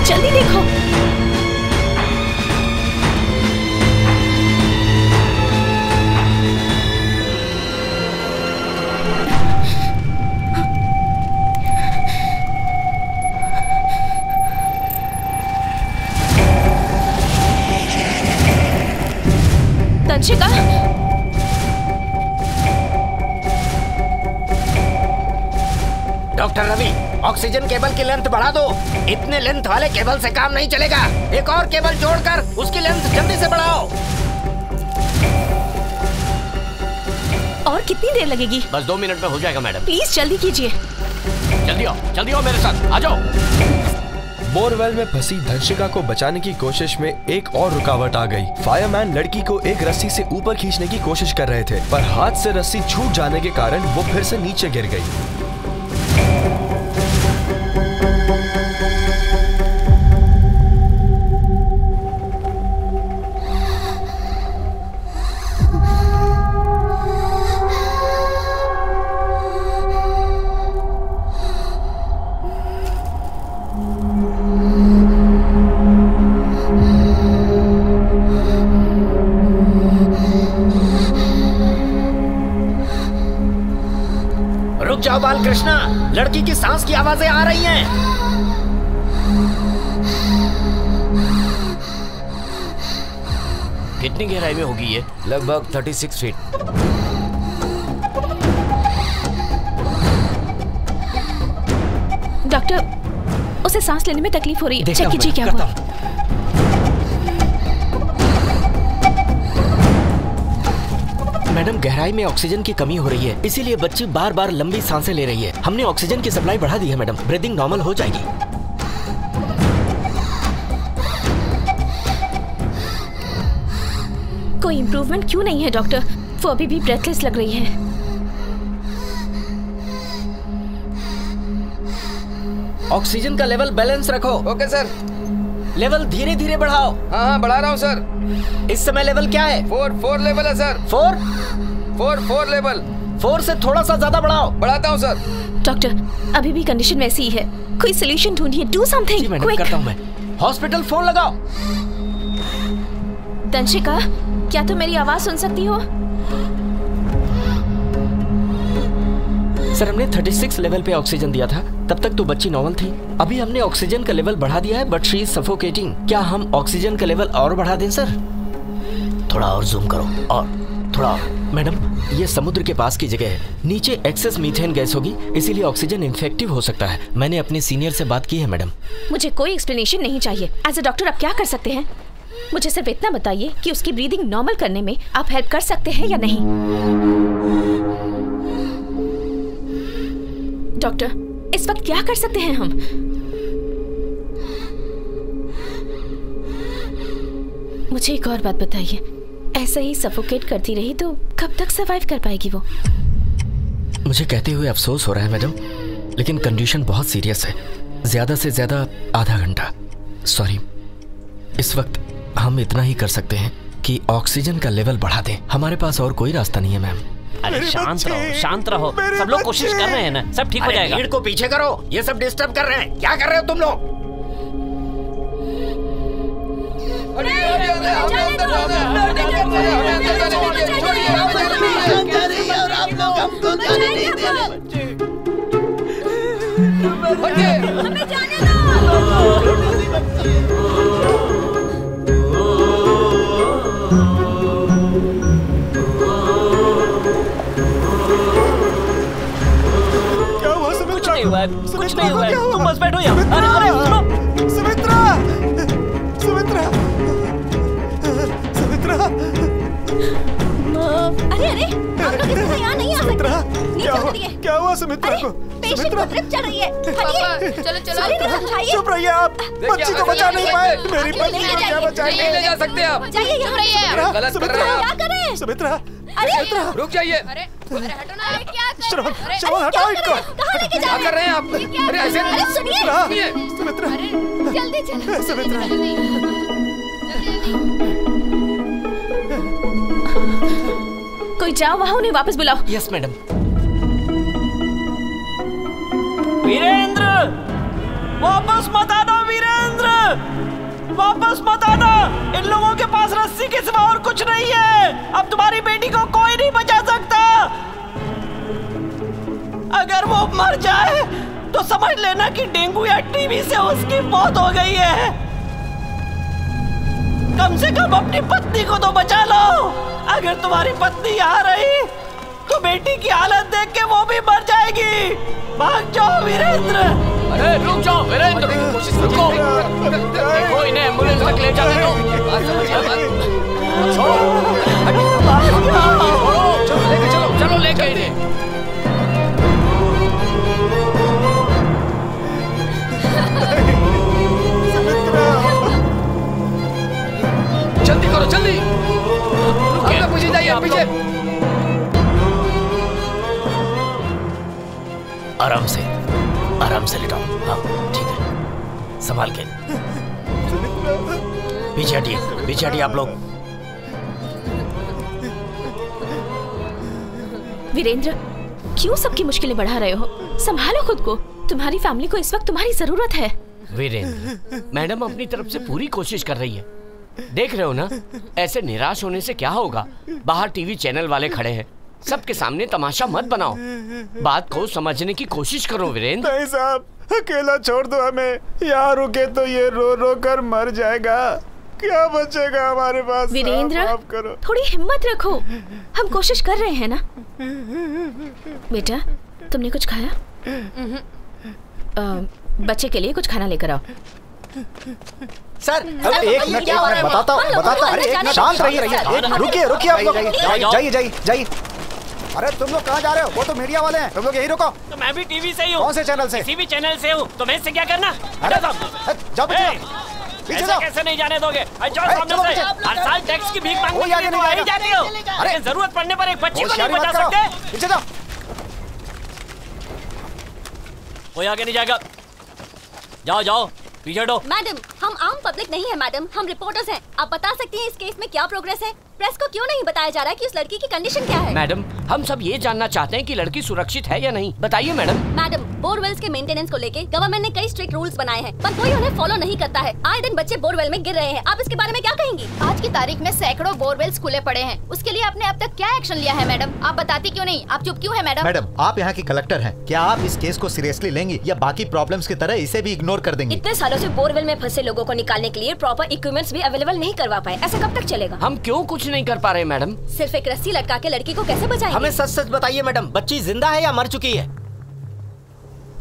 जल्दी देखो। दंशिका, डॉक्टर रवि, ऑक्सीजन केबल की लेंथ बढ़ा दो। इतने लेंथ वाले केबल से काम नहीं चलेगा, एक और केबल जोड़कर उसकी लेंथ जल्दी से बढ़ाओ। और कितनी देर लगेगी? बस 2 मिनट में हो जाएगा मैडम। प्लीज जल्दी कीजिए। जल्दी आओ मेरे साथ, आ जाओ। बोरवेल में फंसी धंशिका को बचाने की कोशिश में एक और रुकावट आ गई। फायरमैन लड़की को एक रस्सी से ऊपर खींचने की कोशिश कर रहे थे, पर हाथ से रस्सी छूट जाने के कारण वो फिर से नीचे गिर गई। गोपाल कृष्णा, लड़की की सांस की आवाजें आ रही हैं। कितनी गहराई में होगी ये? लगभग 36 फीट। डॉक्टर, उसे सांस लेने में तकलीफ हो रही है, चेक कीजिए क्या हुआ। मैडम, गहराई में ऑक्सीजन की कमी हो रही है, इसीलिए बच्ची बार बार लंबी सांसें ले रही है। हमने ऑक्सीजन की सप्लाई बढ़ा दी है मैडम, ब्रीदिंग नॉर्मल हो जाएगी। कोई इम्प्रूवमेंट क्यों नहीं है डॉक्टर? वो अभी भी ब्रेथलेस लग रही है। ऑक्सीजन का लेवल बैलेंस रखो। Okay sir. लेवल धीरे धीरे बढ़ाओ। हाँ बढ़ा रहा हूँ सर। इस समय लेवल क्या है? 4 लेवल है सर। 4 लेवल। 4 से थोड़ा सा ज्यादा बढ़ाओ। बढ़ाता हूँ सर। डॉक्टर, अभी भी कंडीशन वैसी ही है, कोई सोल्यूशन ढूंढिए, डू समथिंग क्विक। करता हूँ मैं। हॉस्पिटल फोन लगाओ। दंशिका, क्या तुम मेरी आवाज सुन सकती हो? सर, हमने 36 लेवल पे ऑक्सीजन दिया था, तब तक तो बच्ची नॉर्मल थी। अभी हमने ऑक्सीजन का लेवल बढ़ा दिया है, बट शी इज सफोकेटिंग। क्या हम ऑक्सीजन का लेवल और बढ़ा दें सर? थोड़ा और जूम करो, और थोड़ा और। मैडम, ये समुद्र के पास की जगह है, नीचे एक्सेस मीथेन गैस होगी, इसीलिए ऑक्सीजन इन्फेक्टिव हो सकता है। मैंने अपने सीनियर से बात की है मैडम। मुझे कोई एक्सप्लेनेशन नहीं चाहिए। एज अ डॉक्टर आप क्या कर सकते हैं? मुझे सिर्फ इतना बताइए कि उसकी ब्रीदिंग नॉर्मल करने में आप हेल्प कर सकते हैं या नहीं। डॉक्टर, इस वक्त क्या कर सकते हैं हम? मुझे एक और बात बताइए, ऐसा ही सफोकेट करती रही तो कब तक सर्वाइव कर पाएगी वो? मुझे कहते हुए अफसोस हो रहा है मैडम, लेकिन कंडीशन बहुत सीरियस है। ज्यादा से ज्यादा आधा घंटा। सॉरी, इस वक्त हम इतना ही कर सकते हैं कि ऑक्सीजन का लेवल बढ़ा दें। हमारे पास और कोई रास्ता नहीं है मैम। अरे शांत रहो, शांत रहो। सब लोग कोशिश कर रहे हैं ना, सब ठीक हो जाएगा। भीड़ को पीछे करो, ये सब डिस्टर्ब कर रहे हैं। क्या कर रहे हो तुम लोग? कुछ नहीं हुआ, तुम बस बैठो यहाँ। अरे सुनो, सुमित्रा, सुमित्रा, सुमित्रा। अरे आप लोग इस तरह यहाँ नहीं आ सकते। क्या हुआ सुमित्रा को? पेशेंट को ड्रिप चल रही है। चलो चुप रहिए आप, बच्ची को बचा नहीं पाए। मेरी बच्ची को क्या बचाएंगे? नहीं ले जा सकते आप। जाइए, चुप रहिए। गलत कर रहे हैं आप। क्या करें? सुमित्रा, रुक जाइए। हटो ना। क्या श्रवण, हटाओ इनको। क्या कर रहे हैं आप? अरे ऐसे सुनिए, सुमित्रा, जल्दी चलो। सुमित्रा, कोई जाओ वहाँ, उन्हें वापस बुलाओ। Yes madam. वीरेंद्र, वापस मत आना। वीरेंद्र, वापस मत आना। इन लोगों के पास रस्सी के सिवा और कुछ नहीं है। अब तुम्हारी बेटी को कोई नहीं बचा सकता। अगर वो मर जाए तो समझ लेना कि डेंगू या टीबी से उसकी मौत हो गई है। कम से कम अपनी पत्नी को तो बचा लो। अगर तुम्हारी पत्नी यहाँ रही तो बेटी की हालत देख के वो भी मर जाएगी। भाग जाओ वीरेंद्र। अरे रुक जाओ वीरेंद्र, रुको। देखो इन्हें एम्बुलेंस तक ले जाने दो। चलो लेके इन्हें। जल्दी करो, जल्दी। आप पीछे जाइए, पीछे। आराम से लेटाओ। हाँ ठीक है, संभाल के। पीछे हटिए आप लोग। वीरेंद्र, क्यों सबकी मुश्किलें बढ़ा रहे हो? संभालो खुद को। तुम्हारी फैमिली को इस वक्त तुम्हारी जरूरत है। वीरेंद्र, मैडम अपनी तरफ से पूरी कोशिश कर रही है। देख रहे हो ना, ऐसे निराश होने से क्या होगा? बाहर टीवी चैनल वाले खड़े हैं, सबके सामने तमाशा मत बनाओ, बात को समझने की कोशिश करो वीरेंद्र। नहीं साहब, अकेला छोड़ दो हमें, यहाँ रुके तो ये रो रो कर मर जाएगा, क्या बचेगा हमारे पास। वीरेंद्र, माफ करो। थोड़ी हिम्मत रखो, हम कोशिश कर रहे हैं ना। बेटा, तुमने कुछ खाया? बच्चे के लिए कुछ खाना लेकर आओ। सर, एक मिनट बताता हूँ। अरे एक मिनट शांत रहिए, रुकिए आप लोग, जाइए। अरे तुम लोग कहाँ जा रहे हो? वो तो मीडिया वाले हैं, तुम लोग यही रुको। तो मैं भी टीवी से ही हूँ। कौन से चैनल से? किसी भी चैनल से हूँ, तो मैं इससे क्या करना? जाओ पीछे जाओ। कैसे नहीं जाने दोगे? सामने से हर साल टैक्स की भीख मांगने के लिए तुम आ ही जाती हो। अरे जरूरत पड़ने पर एक बच्ची को नहीं बचा सकते? पीछे जाओ। कोई आगे नहीं जाएगा, जाओ पीछे हटो। मैडम, हम आम पब्लिक नहीं है मैडम, हम रिपोर्टर्स हैं। आप बता सकती हैं इस केस में क्या प्रोग्रेस है? प्रेस को क्यों नहीं बताया जा रहा है कि उस लड़की की कंडीशन क्या है? मैडम, हम सब ये जानना चाहते हैं कि लड़की सुरक्षित है या नहीं, बताइए मैडम। मैडम, बोरवेल्स के मेंटेनेंस को लेके गवर्नमेंट ने कई स्ट्रिक्ट रूल्स बनाए हैं, पर कोई उन्हें फॉलो नहीं करता है। आए दिन बच्चे बोरवेल में गिर रहे हैं, आप इसके बारे में क्या कहेंगी? आज की तारीख में सैकड़ों बोरवेल्स खुले पड़े हैं, उसके लिए आपने अब तक क्या एक्शन लिया है मैडम? आप बताती क्यों नहीं? आप चुप क्यों है मैडम? मैडम, आप यहाँ की कलेक्टर हैं, क्या आप इस केस को सीरियसली लेंगी या बाकी प्रॉब्लम्स की तरह इसे भी इग्नोर कर देंगी? इतने सालों से बोरवेल में फंसे लोगों को निकालने के लिए प्रॉपर इक्विपमेंट्स भी अवेलेबल नहीं करवा पाए, ऐसा कब तक चलेगा? हम क्यों कुछ नहीं कर पा रहे मैडम? सिर्फ एक रस्सी लटका के लड़की को कैसे बचाएंगे? हमें सच बताइए मैडम, बच्ची जिंदा है या मर चुकी है?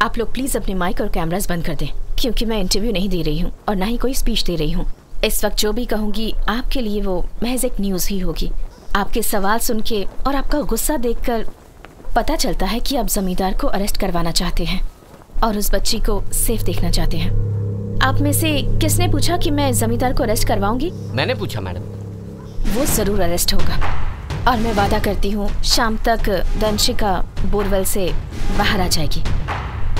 आप लोग प्लीज अपने माइक और कैमरास बंद कर दें, क्योंकि मैं इंटरव्यू नहीं दे रही हूँ और ना ही कोई स्पीच दे रही हूँ। इस वक्त जो भी कहूँगी आपके लिए वो महज एक न्यूज़ ही होगी। आपके सवाल सुन के और आपका गुस्सा देखकर पता चलता है कि आप जमींदार को अरेस्ट करवाना चाहते हैं और उस बच्ची को सेफ देखना चाहते हैं। आप में से किसने पूछा कि मैं जमींदार को अरेस्ट करवाऊंगी? मैंने पूछा मैडम। वो जरूर अरेस्ट होगा और मैं वादा करती हूँ शाम तक दंशिका बोरवेल से बाहर आ जाएगी,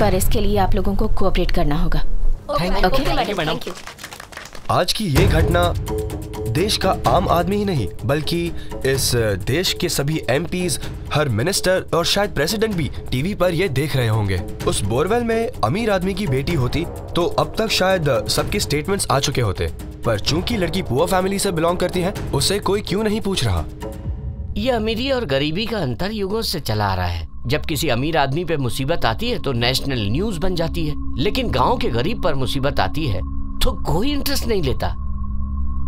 पर इसके लिए आप लोगों को कोऑपरेट करना होगा। Thank you. आज की ये घटना देश का आम आदमी ही नहीं बल्कि इस देश के सभी एमपीज, हर मिनिस्टर और शायद प्रेसिडेंट भी टीवी पर ये देख रहे होंगे। उस बोरवेल में अमीर आदमी की बेटी होती तो अब तक शायद सबके स्टेटमेंट्स आ चुके होते, पर चूंकि लड़की पुअर फैमिली से बिलोंग करती है, उससे कोई क्यों नहीं पूछ रहा। ये अमीरी और गरीबी का अंतर युगों से चला आ रहा है। जब किसी अमीर आदमी पे मुसीबत आती है तो नेशनल न्यूज बन जाती है, लेकिन गांव के गरीब पर मुसीबत आती है तो कोई इंटरेस्ट नहीं लेता।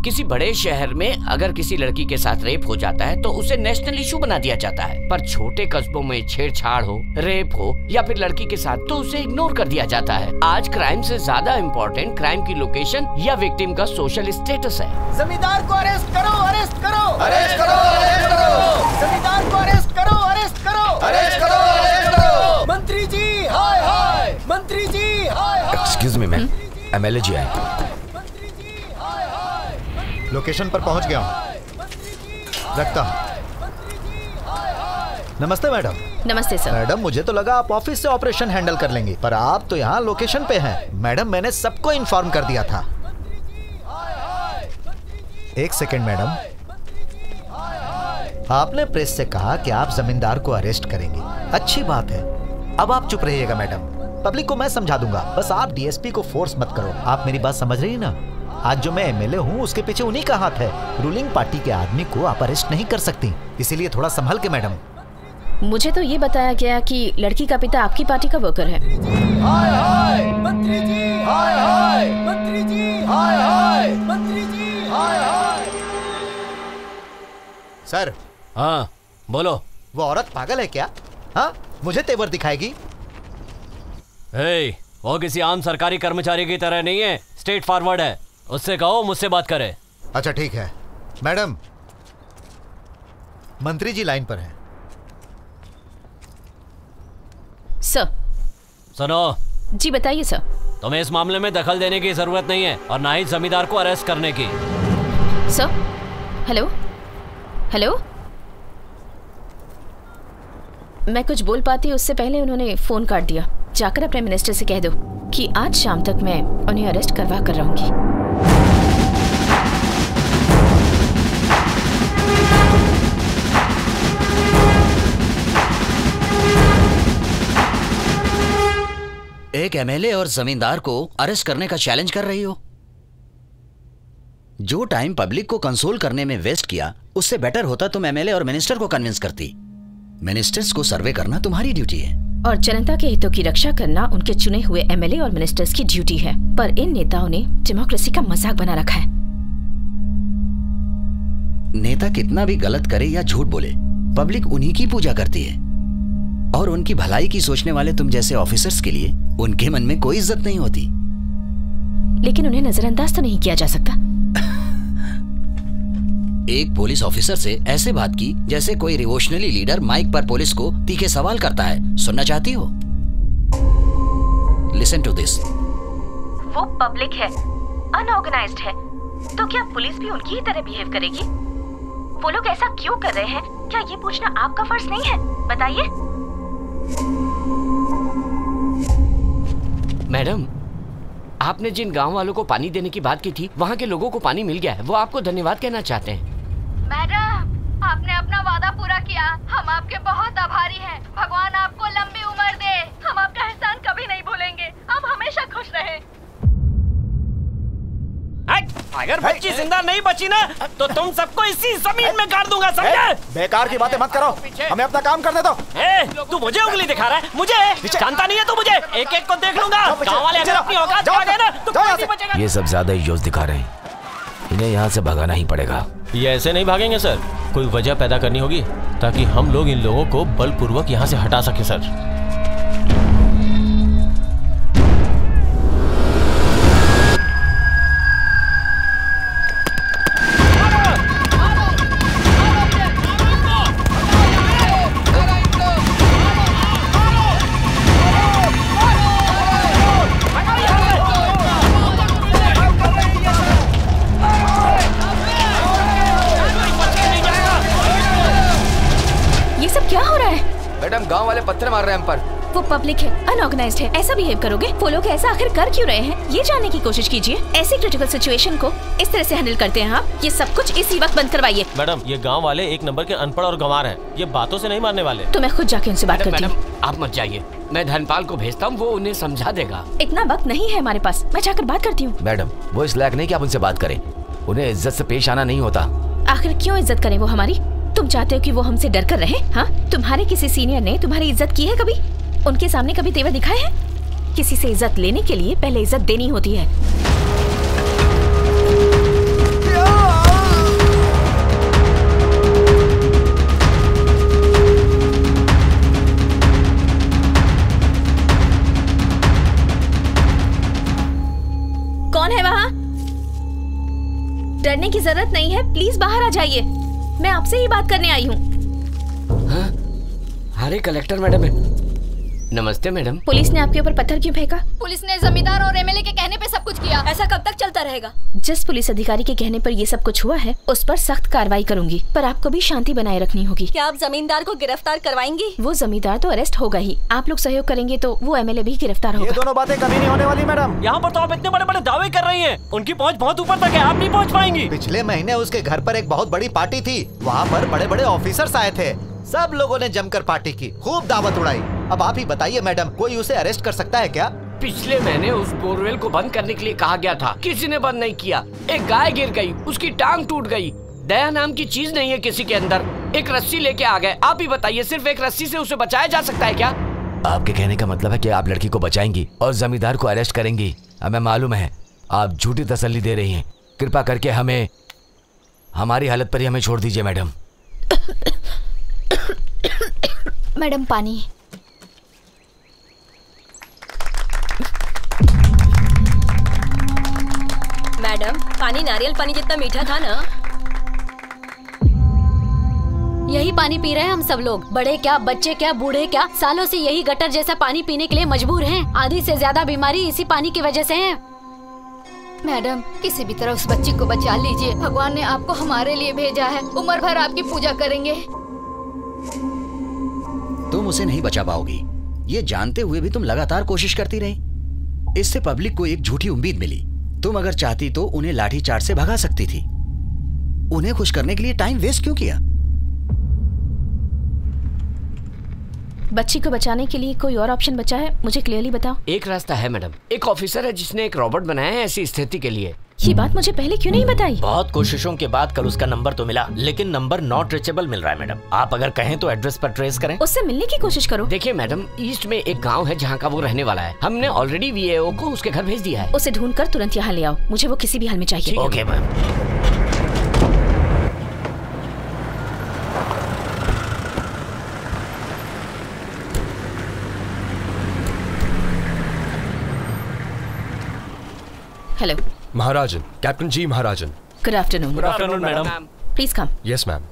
किसी बड़े शहर में अगर किसी लड़की के साथ रेप हो जाता है तो उसे नेशनल इशू बना दिया जाता है, पर छोटे कस्बों में छेड़छाड़ हो, रेप हो या फिर लड़की के साथ तो उसे इग्नोर कर दिया जाता है। आज क्राइम से ज्यादा इम्पोर्टेंट क्राइम की लोकेशन या विक्टिम का सोशल स्टेटस है। जमींदार को अरेस्ट करो, अरेस्ट करो, अरेस्ट करो, अरेस्ट करो। जमींदार को अरेस्ट करो, अरेस्ट करो, अरेस्ट करो, अरेस्ट करो। मंत्री जी हाय हाय, मंत्री जी हाय हाय। एक्सक्यूज मी मैम, एमएलए जी आए। लोकेशन पर पहुंच गया हूं, रखता हूं। नमस्ते मैडम। नमस्ते सर। मैडम, मुझे तो लगा आप ऑफिस से ऑपरेशन हैंडल कर लेंगे, पर आप तो यहाँ लोकेशन पे हैं। मैडम, मैंने सबको इन्फॉर्म कर दिया था। एक सेकेंड मैडम, आपने प्रेस से कहा कि आप जमींदार को अरेस्ट करेंगे, अच्छी बात है। अब आप चुप रहिएगा मैडम, पब्लिक को मैं समझा दूंगा, बस आप डीएसपी को फोर्स मत करो। आप मेरी बात समझ रही है ना? आज जो मैं एमएलए हूँ उसके पीछे उन्हीं का हाथ है। रूलिंग पार्टी के आदमी को आप अरेस्ट नहीं कर सकती, इसीलिए थोड़ा संभल के मैडम। मुझे तो ये बताया गया कि लड़की का पिता आपकी पार्टी का वर्कर है। हाय हाय मंत्री जी, हाय हाय मंत्री जी, हाय हाय मंत्री जी, हाय हाय। सर। हाँ बोलो। वो औरत पागल है क्या? हाँ, मुझे तेवर दिखाएगी? वो किसी आम सरकारी कर्मचारी की तरह नहीं है, स्ट्रेट फॉरवर्ड है। उससे कहो मुझसे बात करे। अच्छा ठीक है। मैडम, मंत्री जी लाइन पर हैं। सर। सुनो। जी बताइए सर। तुम्हें इस मामले में दखल देने की जरूरत नहीं है और ना ही जमींदार को अरेस्ट करने की। सर। Hello hello. मैं कुछ बोल पाती उससे पहले उन्होंने फोन काट दिया। जाकर अपने मिनिस्टर से कह दो कि आज शाम तक मैं उन्हें अरेस्ट करवा कर रहूंगी। एक एमएलए और जमींदार को अरेस्ट करने का चैलेंज कर रही हो? जो टाइम पब्लिक को कंसोल करने में वेस्ट किया, उससे बेटर होता तुम एमएलए और मिनिस्टर को कन्विंस करती। मिनिस्टर्स को सर्वे करना तुम्हारी ड्यूटी है और जनता के हितों की रक्षा करना उनके चुने हुए एमएलए और मिनिस्टर्स की ड्यूटी है। पर इन नेताओं ने डेमोक्रेसी का मजाक बना रखा है। नेता कितना भी गलत करे या झूठ बोले, पब्लिक उन्हीं की पूजा करती है और उनकी भलाई की सोचने वाले तुम जैसे ऑफिसर्स के लिए उनके मन में कोई इज्जत नहीं होती। लेकिन उन्हें नजरअंदाज तो नहीं किया जा सकता। एक पुलिस ऑफिसर से ऐसे बात की जैसे कोई रिवोल्यूशनरी लीडर माइक पर पुलिस को तीखे सवाल करता है। सुनना चाहती हो? Listen to this. वो पब्लिक है, अनऑर्गेनाइज्ड है, तो क्या पुलिस भी उनकी ही तरह बिहेव करेगी? वो लोग ऐसा क्यों कर रहे हैं? क्या ये पूछना आपका फर्ज नहीं है? बताइए। मैडम, आपने जिन गांव वालों को पानी देने की बात की थी, वहाँ के लोगों को पानी मिल गया है। वो आपको धन्यवाद कहना चाहते हैं। मैडम, आपने अपना वादा पूरा किया, हम आपके बहुत आभारी हैं। भगवान आपको लंबी उम्र दे। हम आपका एहसान कभी नहीं भूलेंगे। आप हमेशा खुश रहें। अगर बच्ची जिंदा नहीं बची ना तो तुम सबको इसी जमीन में गाड़ दूंगा, समझे? बेकार की बातें मत करो, हमें अपना काम करने दो। तू मुझे उंगली दिखा रहा है? मुझे जानता नहीं है तू मुझे? एक एक को देख लूंगा। गाँव वाले अगर अपनी औकात आ गए ना तो कोई नहीं बचेगा। ये सब ज्यादा ही जोश दिखा रहे हैं, इन्हें यहाँ से भगाना ही पड़ेगा। ये ऐसे नहीं भागेंगे सर, कोई वजह पैदा करनी होगी ताकि हम लोग इन लोगों को बलपूर्वक यहाँ से हटा सके सर। मैडम, गांव वाले पत्थर मार रहे हैं हम पर। वो पब्लिक है, अनऑर्गेनाइज्ड है, ऐसा बिहेव करोगे? वो लोग ऐसा आखिर कर क्यों रहे हैं, ये जानने की कोशिश कीजिए। ऐसी क्रिटिकल सिचुएशन को इस तरह से हैंडल करते हैं आप। ये सब कुछ इसी वक्त बंद करवाइए। मैडम, ये गांव वाले एक नंबर के अनपढ़ और गंवार हैं, ये बातों से नहीं मारने वाले। तो मैं खुद जाके उनसे बात करती हूँ। आप मत जाइए, मैं धनपाल को भेजता हूँ, वो उन्हें समझा देगा। इतना वक्त नहीं है हमारे पास, मैं जाकर बात करती हूँ। मैडम, वो इस लायक नहीं कि आप उनसे बात करें, उन्हें इज्जत से पेश आना नहीं होता। आखिर क्यों इज्जत करें वो हमारी? तुम चाहते हो कि वो हमसे डर कर रहे? हाँ, तुम्हारे किसी सीनियर ने तुम्हारी इज्जत की है कभी? उनके सामने कभी तेवर दिखाए हैं? किसी से इज्जत लेने के लिए पहले इज्जत देनी होती है। कौन है वहाँ? डरने की जरूरत नहीं है, प्लीज बाहर आ जाइए। मैं आपसे ही बात करने आई हूँ। हाँ? अरे कलेक्टर मैडम है। नमस्ते मैडम। पुलिस ने आपके ऊपर पत्थर क्यों फेंका? पुलिस ने जमींदार और एमएलए के कहने पे सब कुछ किया। ऐसा कब तक चलता रहेगा? जिस पुलिस अधिकारी के कहने पर ये सब कुछ हुआ है उस पर सख्त कार्रवाई करूंगी, पर आपको भी शांति बनाए रखनी होगी। क्या आप जमींदार को गिरफ्तार करवाएंगी? वो जमींदार तो अरेस्ट होगा ही, आप लोग सहयोग करेंगे तो वो एमएलए भी गिरफ्तार होगा। ये दोनों बातें कभी नहीं होने वाली मैडम। यहाँ पर तो आप इतने बड़े बड़े दावे कर रही हैं, उनकी पहुँच बहुत ऊपर तक है, आप नहीं पहुँच पाएंगी। पिछले महीने उसके घर पर एक बहुत बड़ी पार्टी थी, वहाँ पर बड़े बड़े ऑफिसर्स आए थे, सब लोगों ने जमकर पार्टी की, खूब दावत उड़ाई। अब आप ही बताइए मैडम, कोई उसे अरेस्ट कर सकता है क्या? पिछले महीने उस बोरवेल को बंद करने के लिए कहा गया था, किसी ने बंद नहीं किया। एक गाय गिर गई, उसकी टांग टूट गई। दया नाम की चीज नहीं है किसी के अंदर। एक रस्सी लेके आ गए, आप ही बताइए सिर्फ एक रस्सी से उसे बचाया जा सकता है क्या? आपके कहने का मतलब है कि आप लड़की को बचाएंगी और जमींदार को अरेस्ट करेंगी। हमें मालूम है आप झूठी तसल्ली दे रही हैं। कृपा करके हमें हमारी हालत पर ही हमें छोड़ दीजिए मैडम। मैडम पानी। मैडम, पानी नारियल पानी जितना मीठा था ना। यही पानी पी रहे हैं हम सब लोग, बड़े क्या बच्चे क्या बूढ़े क्या, सालों से यही गटर जैसा पानी पीने के लिए मजबूर हैं। आधी से ज्यादा बीमारी इसी पानी की वजह से है। मैडम, किसी भी तरह उस बच्ची को बचा लीजिए। भगवान ने आपको हमारे लिए भेजा है, उम्र भर आपकी पूजा करेंगे। तुम उसे नहीं बचा पाओगी, ये जानते हुए भी तुम लगातार कोशिश करती रही। इससे पब्लिक को एक झूठी उम्मीद मिली। तुम अगर चाहती तो उन्हें लाठीचार्ज से भगा सकती थी। उन्हें खुश करने के लिए टाइम वेस्ट क्यों किया? बच्ची को बचाने के लिए कोई और ऑप्शन बचा है? मुझे क्लियरली बताओ। एक रास्ता है मैडम। एक ऑफिसर है जिसने एक रोबोट बनाया है ऐसी स्थिति के लिए। ये बात मुझे पहले क्यों नहीं बताई? बहुत कोशिशों के बाद कल उसका नंबर तो मिला, लेकिन नंबर नॉट रीचेबल मिल रहा है मैडम। आप अगर कहें तो एड्रेस पर ट्रेस करें। उससे मिलने की कोशिश करो। देखिए मैडम, ईस्ट में एक गांव है जहां का वो रहने वाला है। हमने ऑलरेडी वीएओ को उसके घर भेज दिया है। उसे ढूंढकर तुरंत यहाँ ले आओ, मुझे वो किसी भी हाल में चाहिए। Okay ma'am. Hello Maharajan, captain ji Maharajan. Good afternoon. Good afternoon madam. Please come. Yes ma'am.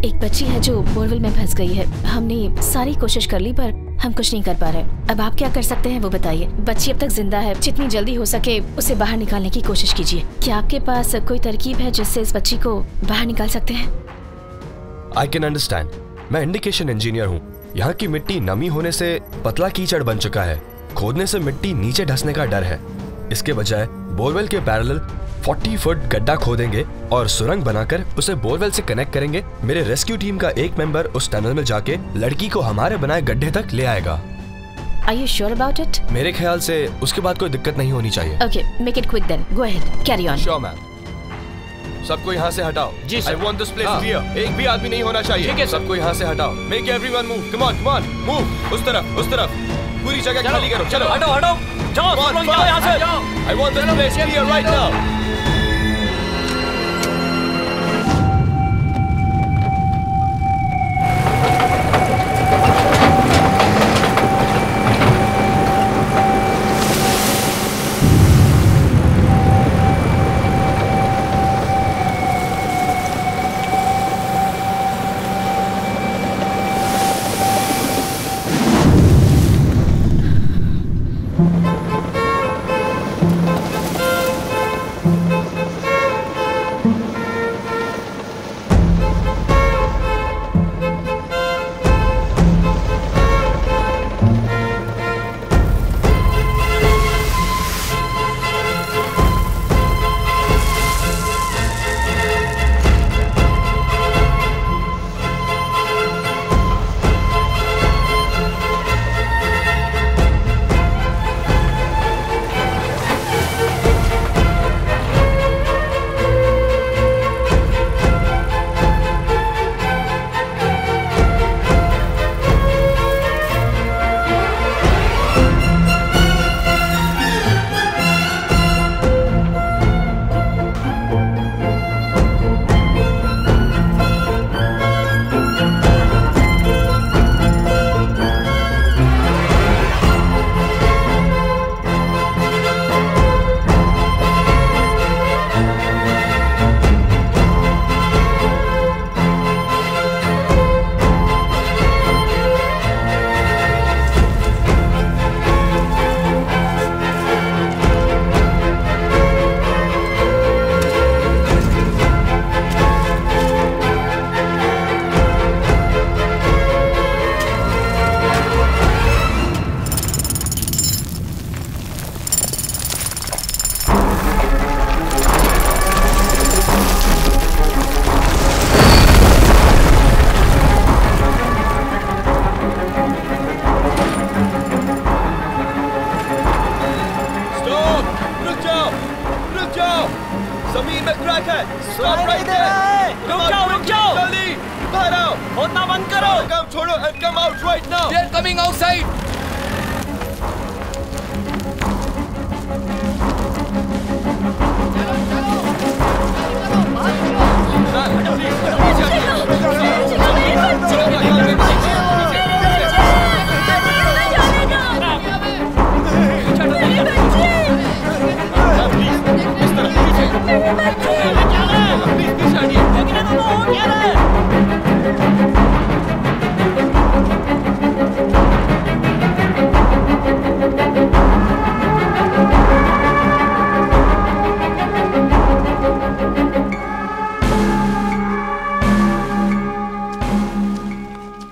एक बच्ची है जो बोरवेल में फंस गई है। हमने सारी कोशिश कर ली पर हम कुछ नहीं कर पा रहे। अब आप क्या कर सकते हैं वो बताइए। बच्ची अब तक जिंदा है, जितनी जल्दी हो सके उसे बाहर निकालने की कोशिश कीजिए। क्या आपके पास कोई तरकीब है जिससे इस बच्ची को बाहर निकाल सकते हैं? I can understand. मैं इंडिकेशन इंजीनियर हूँ। यहाँ की मिट्टी नमी होने से पतला कीचड़ बन चुका है। खोदने से मिट्टी नीचे धंसने का डर है। इसके बजाय बोरवेल के पैरेलल 40 फुट गड्ढा खोदेंगे और सुरंग बनाकर उसे बोरवेल से कनेक्ट करेंगे। मेरे रेस्क्यू टीम का एक मेंबर उस टनल में जाके लड़की को हमारे बनाए गड्ढे तक ले आएगा। Are you sure about it? मेरे ख्याल से उसके बाद कोई दिक्कत नहीं होनी चाहिए। Okay, make it quick then. Go ahead. Carry on. Sure, ma'am. सबको यहाँ से हटाओ। जी sir. I want this place clear. एक भी आदमी नहीं होना चाहिए। ठीक है, सबको यहाँ से हटाओ। Make everyone move. Come on, come on. Move. उस तरफ, उस तरफ। पूरी जगह खाली करो। चलो। हटो हटो, जाओ सब लोग जाओ यहाँ से। I want this place clear right now. जमीन में क्रैक है। Stop right there. रुक जाओ जल्दी बाहर आओ। खोदना बंद करो। काम छोड़ो and come out right now. They are coming outside.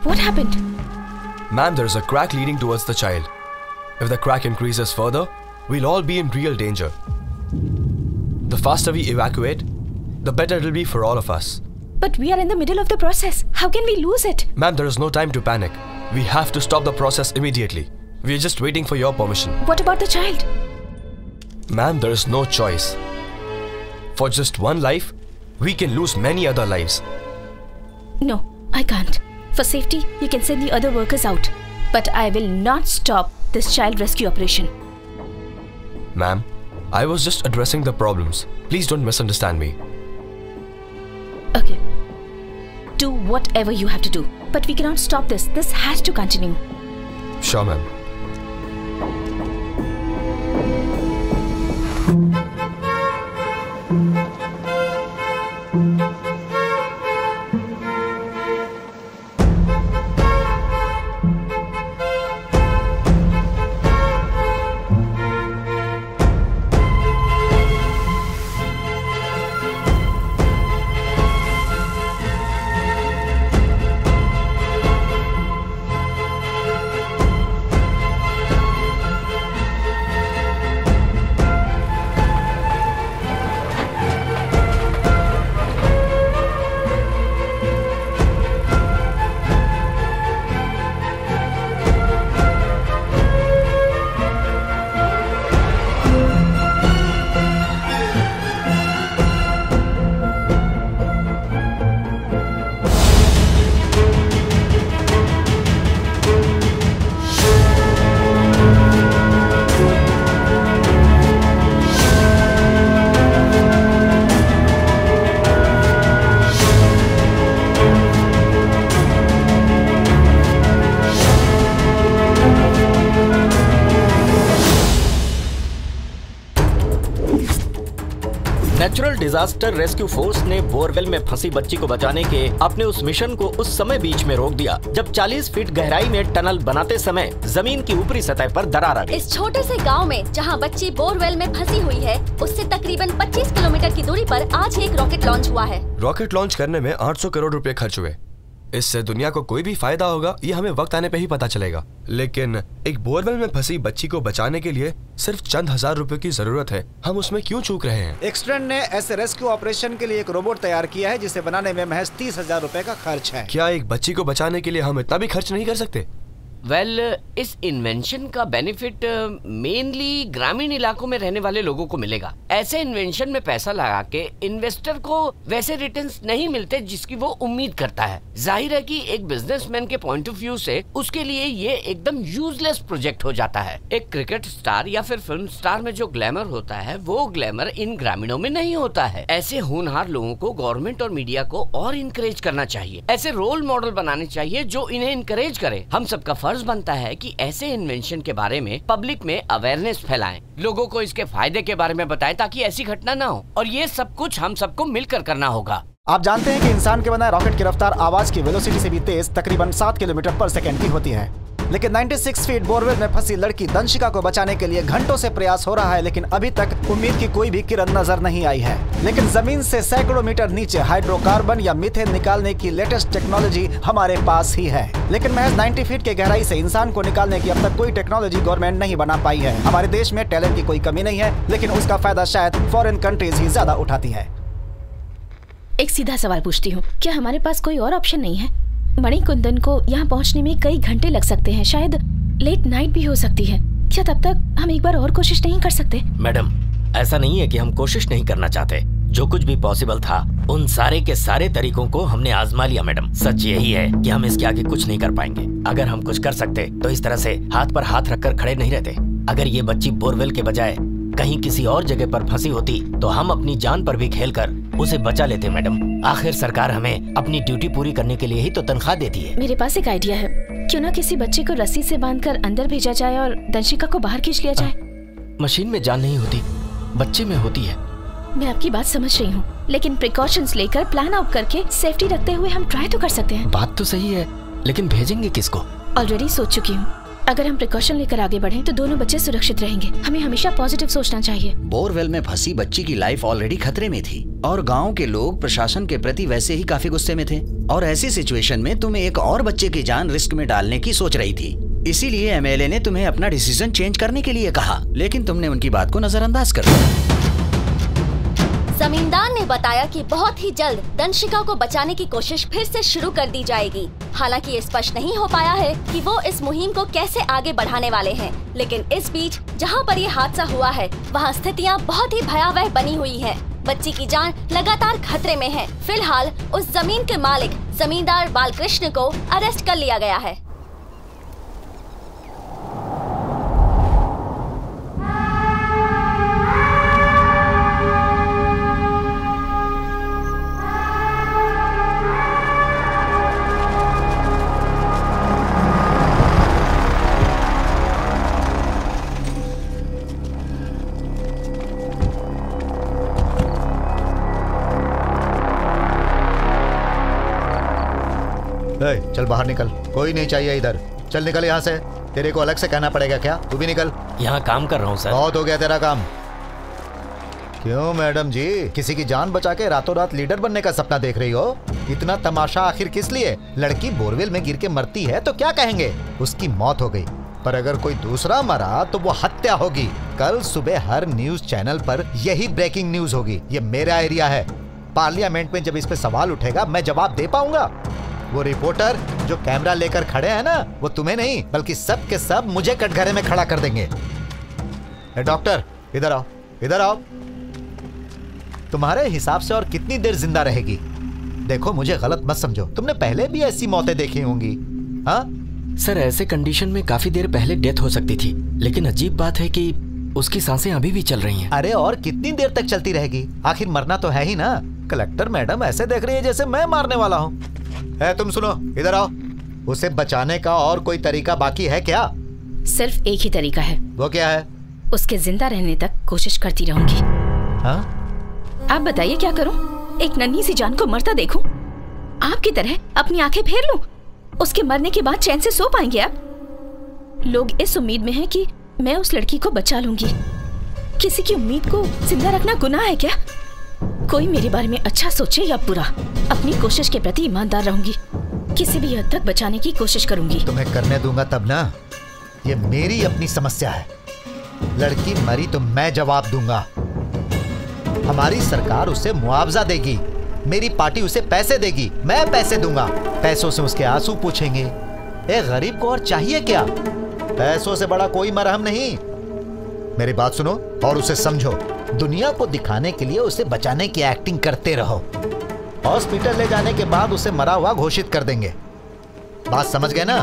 What happened? Ma'am, there is a crack leading towards the child. If the crack increases further, we'll all be in real danger. The faster we evacuate, the better it will be for all of us. But we are in the middle of the process. How can we lose it? Ma'am, there is no time to panic. We have to stop the process immediately. We are just waiting for your permission. What about the child? Ma'am, there is no choice. For just one life, we can lose many other lives. No, I can't. For safety, you can send the other workers out. But I will not stop this child rescue operation. Ma'am, I was just addressing the problems. Please don't misunderstand me. Okay. Do whatever you have to do. But we cannot stop this. This has to continue. Sure, ma'am. Natural disaster rescue force ने borewell में फंसी बच्ची को बचाने के अपने उस mission को उस समय बीच में रोक दिया जब 40 फीट गहराई में टनल बनाते समय जमीन की ऊपरी सतह पर दरार आ गई। इस छोटे से गांव में जहां बच्ची बोरवेल में फंसी हुई है, उससे तकरीबन 25 किलोमीटर की दूरी पर आज ही एक रॉकेट लॉन्च हुआ है। रॉकेट लॉन्च करने में 800 करोड़ रुपए खर्च हुए। इससे दुनिया को कोई भी फायदा होगा ये हमें वक्त आने पे ही पता चलेगा, लेकिन एक बोरवेल में फंसी बच्ची को बचाने के लिए सिर्फ चंद हजार रुपए की जरूरत है। हम उसमें क्यों चूक रहे हैं? एक्सटेंड ने ऐसे रेस्क्यू ऑपरेशन के लिए एक रोबोट तैयार किया है जिसे बनाने में महज 30,000 रुपए का खर्च है। क्या एक बच्ची को बचाने के लिए हम इतना भी खर्च नहीं कर सकते? इस इन्वेंशन का बेनिफिट मेनली ग्रामीण इलाकों में रहने वाले लोगों को मिलेगा। ऐसे इन्वेंशन में पैसा लगा के इन्वेस्टर को वैसे रिटर्न्स नहीं मिलते जिसकी वो उम्मीद करता है। जाहिर है कि एक बिजनेसमैन के पॉइंट ऑफ व्यू से उसके लिए ये एकदम यूजलेस प्रोजेक्ट हो जाता है। एक क्रिकेट स्टार या फिर फिल्म स्टार में जो ग्लैमर होता है वो ग्लैमर इन ग्रामीणों में नहीं होता है। ऐसे होनहार लोगों को गवर्नमेंट और मीडिया को और इनकरेज करना चाहिए। ऐसे रोल मॉडल बनाने चाहिए जो इन्हें इनकरेज करे। हम सबका फर्ज बनता है कि ऐसे इन्वेंशन के बारे में पब्लिक में अवेयरनेस फैलाएं, लोगों को इसके फायदे के बारे में बताएं ताकि ऐसी घटना ना हो। और ये सब कुछ हम सबको मिलकर करना होगा। आप जानते हैं कि इंसान के बनाए रॉकेट की रफ्तार आवाज की वेलोसिटी से भी तेज तकरीबन 7 किलोमीटर पर सेकंड की होती है, लेकिन 96 फीट बोरवेल में फंसी लड़की दंशिका को बचाने के लिए घंटों से प्रयास हो रहा है, लेकिन अभी तक उम्मीद की कोई भी किरण नजर नहीं आई है। लेकिन जमीन से सैकड़ों मीटर नीचे हाइड्रोकार्बन या मीथेन निकालने की लेटेस्ट टेक्नोलॉजी हमारे पास ही है, लेकिन महज 90 फीट के गहराई से इंसान को निकालने की अब तक कोई टेक्नोलॉजी गवर्नमेंट नहीं बना पाई है। हमारे देश में टैलेंट की कोई कमी नहीं है, लेकिन उसका फायदा शायद फॉरेन कंट्रीज ही ज्यादा उठाती है। एक सीधा सवाल पूछती हूँ, क्या हमारे पास कोई और ऑप्शन नहीं है? मणिकुंदन को यहाँ पहुँचने में कई घंटे लग सकते हैं, शायद लेट नाइट भी हो सकती है। क्या तब तक हम एक बार और कोशिश नहीं कर सकते? मैडम, ऐसा नहीं है कि हम कोशिश नहीं करना चाहते। जो कुछ भी पॉसिबल था उन सारे के सारे तरीकों को हमने आजमा लिया मैडम। सच यही है कि हम इसके आगे कुछ नहीं कर पाएंगे। अगर हम कुछ कर सकते तो इस तरह से हाथ पर हाथ रखकर खड़े नहीं रहते। अगर ये बच्ची बोरवेल के बजाय कहीं किसी और जगह पर फंसी होती तो हम अपनी जान पर भी खेलकर उसे बचा लेते मैडम। आखिर सरकार हमें अपनी ड्यूटी पूरी करने के लिए ही तो तनख्वाह देती है। मेरे पास एक आइडिया है, क्यों ना किसी बच्चे को रस्सी से बांधकर अंदर भेजा जाए और दंशिका को बाहर खींच लिया जाए। मशीन में जान नहीं होती, बच्चे में होती है। मैं आपकी बात समझ रही हूँ, लेकिन प्रिकॉशंस लेकर प्लान आउट करके सेफ्टी रखते हुए हम ट्राई तो कर सकते हैं। बात तो सही है, लेकिन भेजेंगे किसको? ऑलरेडी सोच चुकी हूँ। अगर हम प्रिकॉशन लेकर आगे बढ़ें तो दोनों बच्चे सुरक्षित रहेंगे। हमें हमेशा पॉजिटिव सोचना चाहिए। बोरवेल में फंसी बच्ची की लाइफ ऑलरेडी खतरे में थी और गांव के लोग प्रशासन के प्रति वैसे ही काफी गुस्से में थे, और ऐसी सिचुएशन में तुम्हें एक और बच्चे की जान रिस्क में डालने की सोच रही थी। इसीलिए एमएलए ने तुम्हें अपना डिसीजन चेंज करने के लिए कहा, लेकिन तुमने उनकी बात को नजरअंदाज कर दिया। जमींदार ने बताया कि बहुत ही जल्द दंशिका को बचाने की कोशिश फिर से शुरू कर दी जाएगी। हालांकि ये स्पष्ट नहीं हो पाया है कि वो इस मुहिम को कैसे आगे बढ़ाने वाले हैं। लेकिन इस बीच जहां पर ये हादसा हुआ है वहां स्थितियां बहुत ही भयावह बनी हुई है। बच्ची की जान लगातार खतरे में है। फिलहाल उस जमीन के मालिक जमींदार बालकृष्ण को अरेस्ट कर लिया गया है। चल बाहर निकल, कोई नहीं चाहिए इधर। चल निकल यहाँ से, तेरे को अलग से कहना पड़ेगा क्या? तू भी निकल। यहाँ काम कर रहा हूँ सर। बहुत हो गया तेरा काम। क्यों मैडम जी, किसी की जान बचा के रातों रात लीडर बनने का सपना देख रही हो? इतना तमाशा आखिर किस लिए? लड़की बोरवेल में गिर के मरती है तो क्या कहेंगे? उसकी मौत हो गई। पर अगर कोई दूसरा मरा तो वो हत्या होगी। कल सुबह हर न्यूज चैनल पर यही ब्रेकिंग न्यूज होगी। ये मेरा एरिया है। पार्लियामेंट में जब इस पे सवाल उठेगा मैं जवाब दे पाऊंगा? वो रिपोर्टर जो कैमरा लेकर खड़े हैं ना, वो तुम्हें नहीं बल्कि सब के सब मुझे कटघरे में खड़ा कर देंगे। डॉक्टर इधर आओ, इधर आओ। तुम्हारे हिसाब से और कितनी देर जिंदा रहेगी? देखो मुझे गलत मत समझो, तुमने पहले भी ऐसी मौतें देखी होंगी। हाँ सर, ऐसे कंडीशन में काफी देर पहले डेथ हो सकती थी, लेकिन अजीब बात है कि उसकी सांसें अभी भी चल रही हैं। अरे और कितनी देर तक चलती रहेगी? आखिर मरना तो है ही ना। कलेक्टर मैडम ऐसे देख रही है जैसे मैं मारने वाला हूँ। तुम सुनो, इधर आओ। उसे बचाने का और कोई तरीका बाकी है क्या? सिर्फ एक ही तरीका है। वो क्या है? उसके जिंदा रहने तक कोशिश करती रहूंगी। हाँ? आप बताइए क्या करूं? एक नन्ही सी जान को मरता देखूं? आपकी तरह अपनी आंखें फेर लूं? उसके मरने के बाद चैन से सो पाएंगे आप? लोग इस उम्मीद में हैं कि मैं उस लड़की को बचा लूंगी। किसी की उम्मीद को जिंदा रखना गुनाह है क्या? कोई मेरे बारे में अच्छा सोचे या बुरा, अपनी कोशिश के प्रति ईमानदार रहूंगी। किसी भी हद तक बचाने की कोशिश करूंगी। तुम्हें करने दूंगा तब ना। ये मेरी अपनी समस्या है। लड़की मरी तो मैं जवाब दूंगा। हमारी सरकार उसे मुआवजा देगी, मेरी पार्टी उसे पैसे देगी, मैं पैसे दूंगा। पैसों से उसके आंसू पूछेंगे। ए गरीब को और चाहिए क्या? पैसों से बड़ा कोई मरहम नहीं। मेरी बात सुनो और उसे समझो। दुनिया को दिखाने के लिए उसे बचाने की एक्टिंग करते रहो। हॉस्पिटल ले जाने के बाद उसे मरा हुआ घोषित कर देंगे। बात समझ गए ना?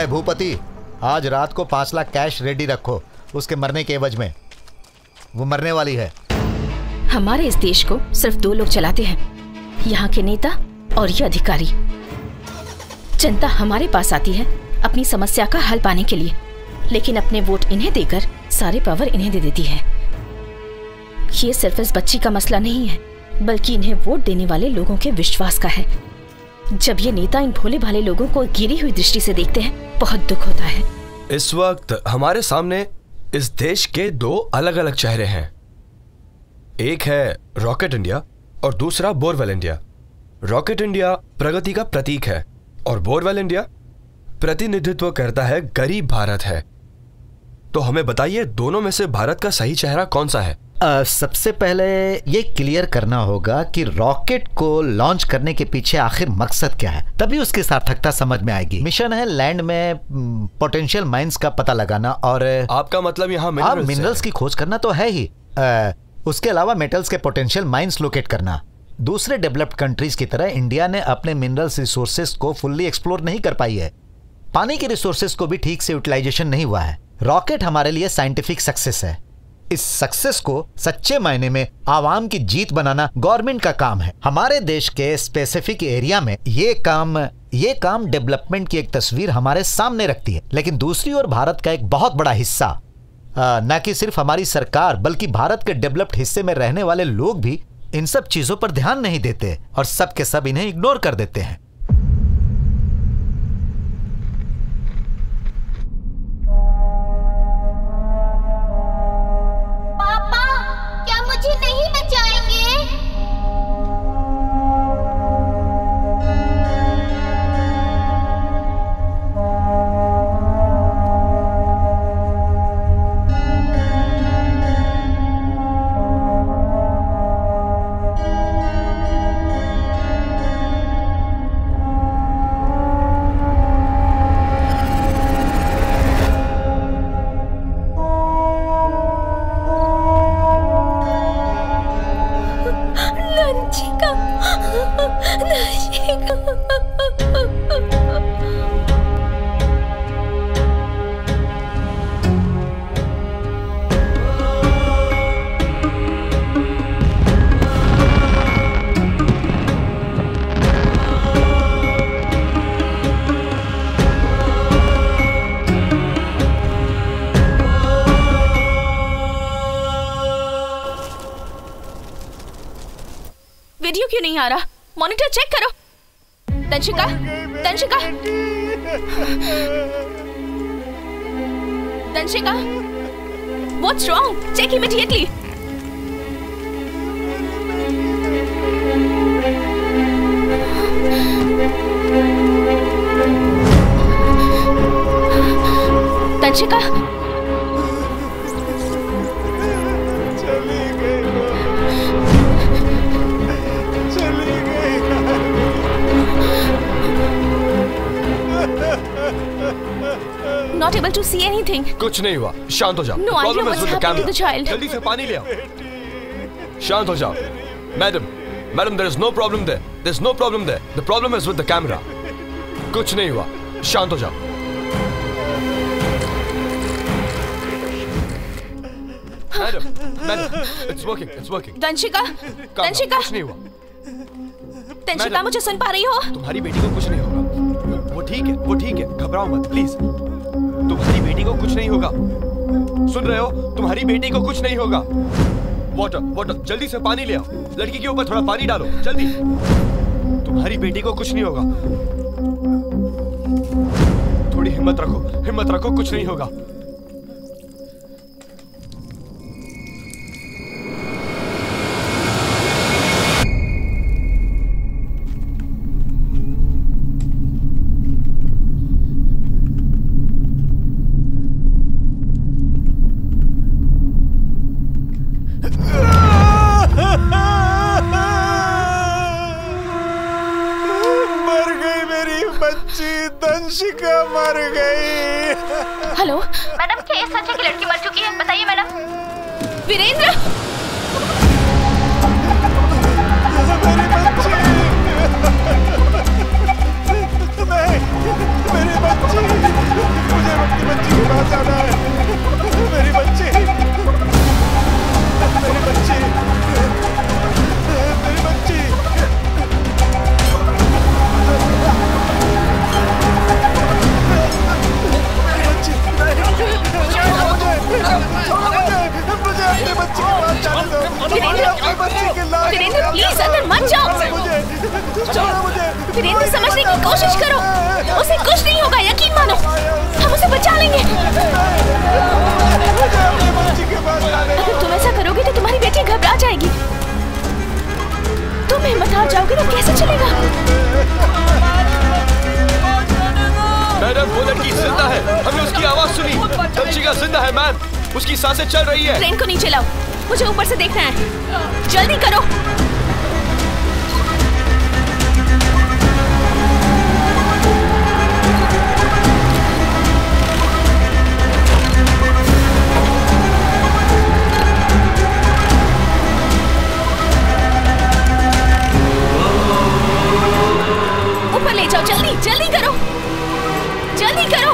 भूपति, आज रात को 5 लाख कैश रेडी रखो उसके मरने के एवज में। वो मरने वाली है। हमारे इस देश को सिर्फ 2 लोग चलाते हैं, यहाँ के नेता और ये अधिकारी। जनता हमारे पास आती है अपनी समस्या का हल पाने के लिए, लेकिन अपने वोट इन्हें देकर सारे पावर इन्हें दे देती है। ये सिर्फ इस बच्ची का मसला नहीं है, बल्कि इन्हें वोट देने वाले लोगों के विश्वास का है। जब ये नेता इन भोले भाले लोगों को गिरी हुई दृष्टि से देखते हैं, बहुत दुख होता है। इस वक्त हमारे सामने इस देश के 2 अलग अलग चेहरे हैं। एक है रॉकेट इंडिया और दूसरा बोरवेल इंडिया। रॉकेट इंडिया प्रगति का प्रतीक है और बोरवेल इंडिया प्रतिनिधित्व करता है गरीब भारत है। तो हमें बताइए, दोनों में से भारत का सही चेहरा कौन सा है? सबसे पहले ये क्लियर करना होगा कि रॉकेट को लॉन्च करने के पीछे आखिर मकसद क्या है, तभी उसकी सार्थकता समझ में आएगी। मिशन है लैंड में पोटेंशियल माइंस का पता लगाना और आपका मतलब यहाँ मिनरल्स की खोज करना तो है ही। उसके अलावा मेटल्स के पोटेंशियल माइंस लोकेट करना। दूसरे डेवलप्ड कंट्रीज की तरह इंडिया ने अपने मिनरल्स रिसोर्सेज को फुल्ली एक्सप्लोर नहीं कर पाई है। पानी के रिसोर्सेज को भी ठीक से यूटिलाइजेशन नहीं हुआ है। रॉकेट हमारे लिए साइंटिफिक सक्सेस है। इस सक्सेस को सच्चे मायने में आवाम की जीत बनाना गवर्नमेंट का काम है। हमारे देश के स्पेसिफिक एरिया में ये काम डेवलपमेंट की एक तस्वीर हमारे सामने रखती है। लेकिन दूसरी ओर भारत का एक बहुत बड़ा हिस्सा, न कि सिर्फ हमारी सरकार बल्कि भारत के डेवलप्ड हिस्से में रहने वाले लोग भी इन सब चीजों पर ध्यान नहीं देते और सब के सब इन्हें इग्नोर कर देते हैं। मुझे नहीं बचाएंगे? क्यों नहीं आ रहा? मॉनिटर चेक करो। तंशिका, तंशिका, तंशिका, what's wrong? Check immediately. तंशिका, Not able to see anything. कुछ नहीं हुआ, शांत हो जाओ। No idea what's happening to the child. जल्दी से पानी ले आओ। शांत हो जाओ। Madam, madam, there is no problem there. There's no problem there. The problem is with the camera. कुछ नहीं हुआ, शांत हो जाओ। Madam, madam, it's working, it's working. तंशिका, तंशिका, कुछ नहीं हुआ। तंशिका, मुझे सुन पा रही हो? तुम्हारी बेटी को कुछ नहीं होगा। वो ठीक है, वो ठीक है, घबराओ मत प्लीज। तुम्हारी बेटी को कुछ नहीं होगा। सुन रहे हो? तुम्हारी बेटी को कुछ नहीं होगा। वाटर, वाटर, जल्दी से पानी ले आओ। लड़की के ऊपर थोड़ा पानी डालो, जल्दी। तुम्हारी बेटी को कुछ नहीं होगा। थोड़ी हिम्मत रखो, हिम्मत रखो, कुछ नहीं होगा। तंशिका मर गई। हेलो मैडम, क्या ये सच है कि लड़की मर चुकी है? बताइए मैडम। वीरेंद्र, मेरी बच्ची, नहीं, मेरी बच्ची, मुझे अपनी बच्ची के पास जाना है। मेरी बच्ची, मेरी बच्ची, मेरी बच्ची। वीरेंद्र, प्लीज अंदर मत जाओ। वीरेंद्र, समझने की कोशिश करो। उसे कुछ नहीं होगा, यकीन मानो। हम उसे बचा लेंगे। अगर तुम ऐसा करोगे तो तुम्हारी बेटी घबरा जाएगी। तुम हिम्मत हार जाओगे तो कैसे चलेगा? मैडम, वो लड़की जिंदा है। हमने उसकी आवाज सुनी। तंशिका जिंदा है मैम। उसकी सांसें चल रही है। ट्रेन को नीचे लाओ, मुझे ऊपर से देखना है। जल्दी करो। ऊपर ले जाओ, जल्दी जल्दी करो, जल्दी करो।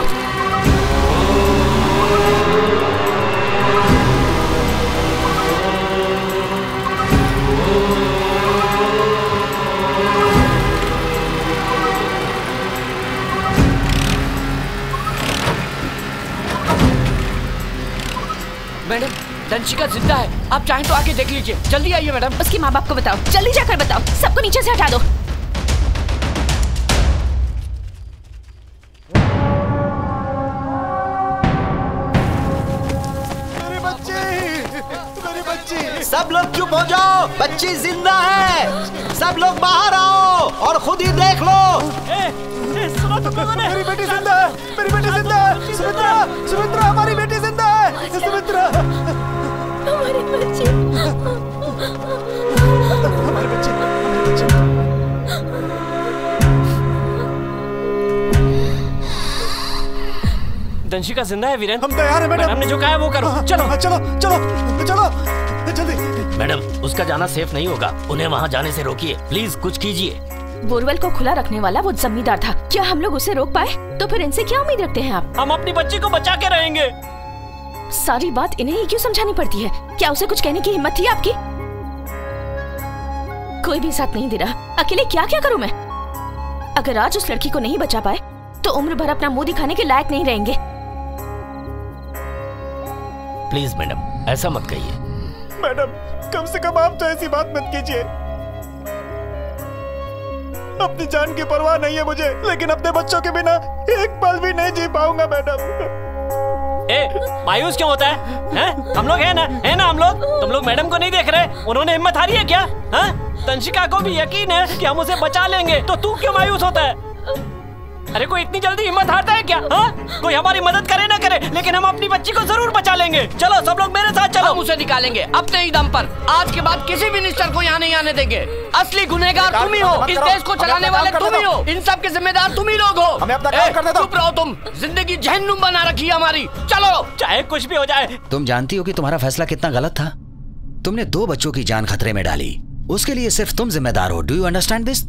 मैडम, तंशिका जिंदा है। आप चाहें तो आके देख लीजिए। जल्दी आइए मैडम। उसके माँ बाप को बताओ, जल्दी जाकर बताओ। सबको नीचे से हटा दो। मेरी बच्ची, मेरी बच्ची। सब लोग चुप हो जाओ, बच्ची जिंदा है। सब लोग बाहर आओ और खुद ही देख लो। सुनो तो कौन है? मेरी बेटी जिंदा है, मेरी बेटी जिंदा है। सुमित्रा, सुमित्रा, हमारी बेटी जिंदा है। सुमित्रा, हमारी बच्ची, हमारी बच्ची, तंशिका जिंदा है वीरेंद्र। हम तैयार हैं मैडम। हमने जो कहा है वो करो। चलो चलो चलो चलो जल्दी। मैडम, उसका जाना सेफ नहीं होगा। उन्हें वहाँ जाने से रोकिए प्लीज, कुछ कीजिए। बोरवेल को खुला रखने वाला वो जमींदार था। क्या हम लोग उसे रोक पाए? तो फिर इनसे क्या उम्मीद रखते हैं आप? हम अपनी बच्ची को बचा के रहेंगे। सारी बात इन्हें ही क्यों समझानी पड़ती है? क्या उसे कुछ कहने की हिम्मत थी आपकी? कोई भी साथ नहीं दे रहा। अकेले क्या क्या करूं मैं? अगर आज उस लड़की को नहीं बचा पाए तो उम्र भर अपना मुंह दिखाने के लायक नहीं रहेंगे। प्लीज मैडम, ऐसा मत कहिए। मैडम, कम से कम आप तो ऐसी बात मत कीजिए। अपनी जान की परवाह नहीं है मुझे, लेकिन अपने बच्चों के बिना एक पल भी नहीं जी पाऊंगा मैडम। मायूस क्यों होता है? हम लोग है ना हम लोग? तुम लोग मैडम को नहीं देख रहे? उन्होंने हिम्मत हारी है क्या? तंशिका को भी यकीन है कि हम उसे बचा लेंगे, तो तू क्यों मायूस होता है? अरे कोई इतनी जल्दी हिम्मत हारता है क्या? कोई हमारी मदद करे ना करे, लेकिन हम अपनी बच्ची को जरूर बचा लेंगे। चलो सब लोग मेरे साथ चलो। हम उसे निकालेंगे अपने ही दम पर। आज के बाद किसी मिनिस्टर को यहाँ नहीं आने देंगे। असली गुनहगार तुम ही हो, इस देश को चलाने वाले तुम ही हो, इन सब के जिम्मेदार तुम ही लोग हो। हमें अपना काम करने दो। चुप रहो तुम, जिंदगी जहन्नुम बना रखी है हमारी। चलो चाहे कुछ भी हो जाए। तुम जानती हो कि तुम्हारा फैसला कितना गलत था? तुमने 2 बच्चों की जान खतरे में डाली, उसके लिए सिर्फ तुम जिम्मेदार हो। Do you understand this?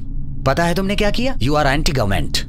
पता है तुमने क्या किया? You are anti government.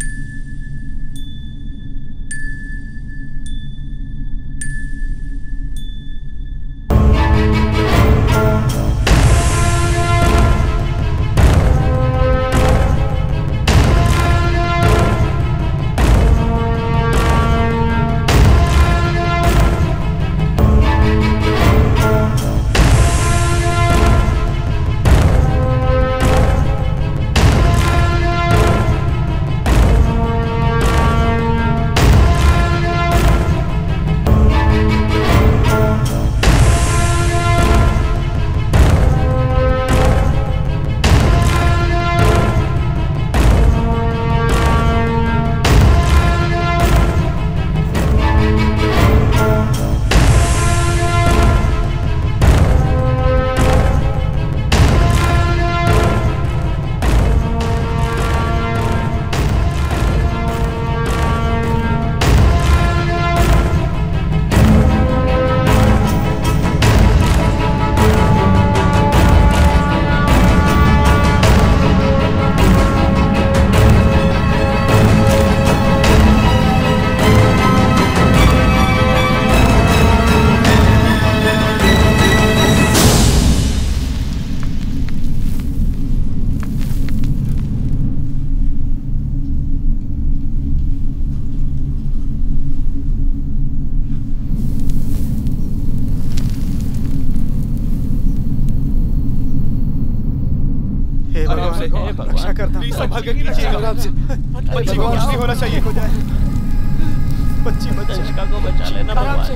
रक्षा करता हूं, संभाल के कीजिएगा आराम से। बच्ची को कुछ नहीं होना चाहिए। बच्ची तंशिका को बचा लेना आराम से।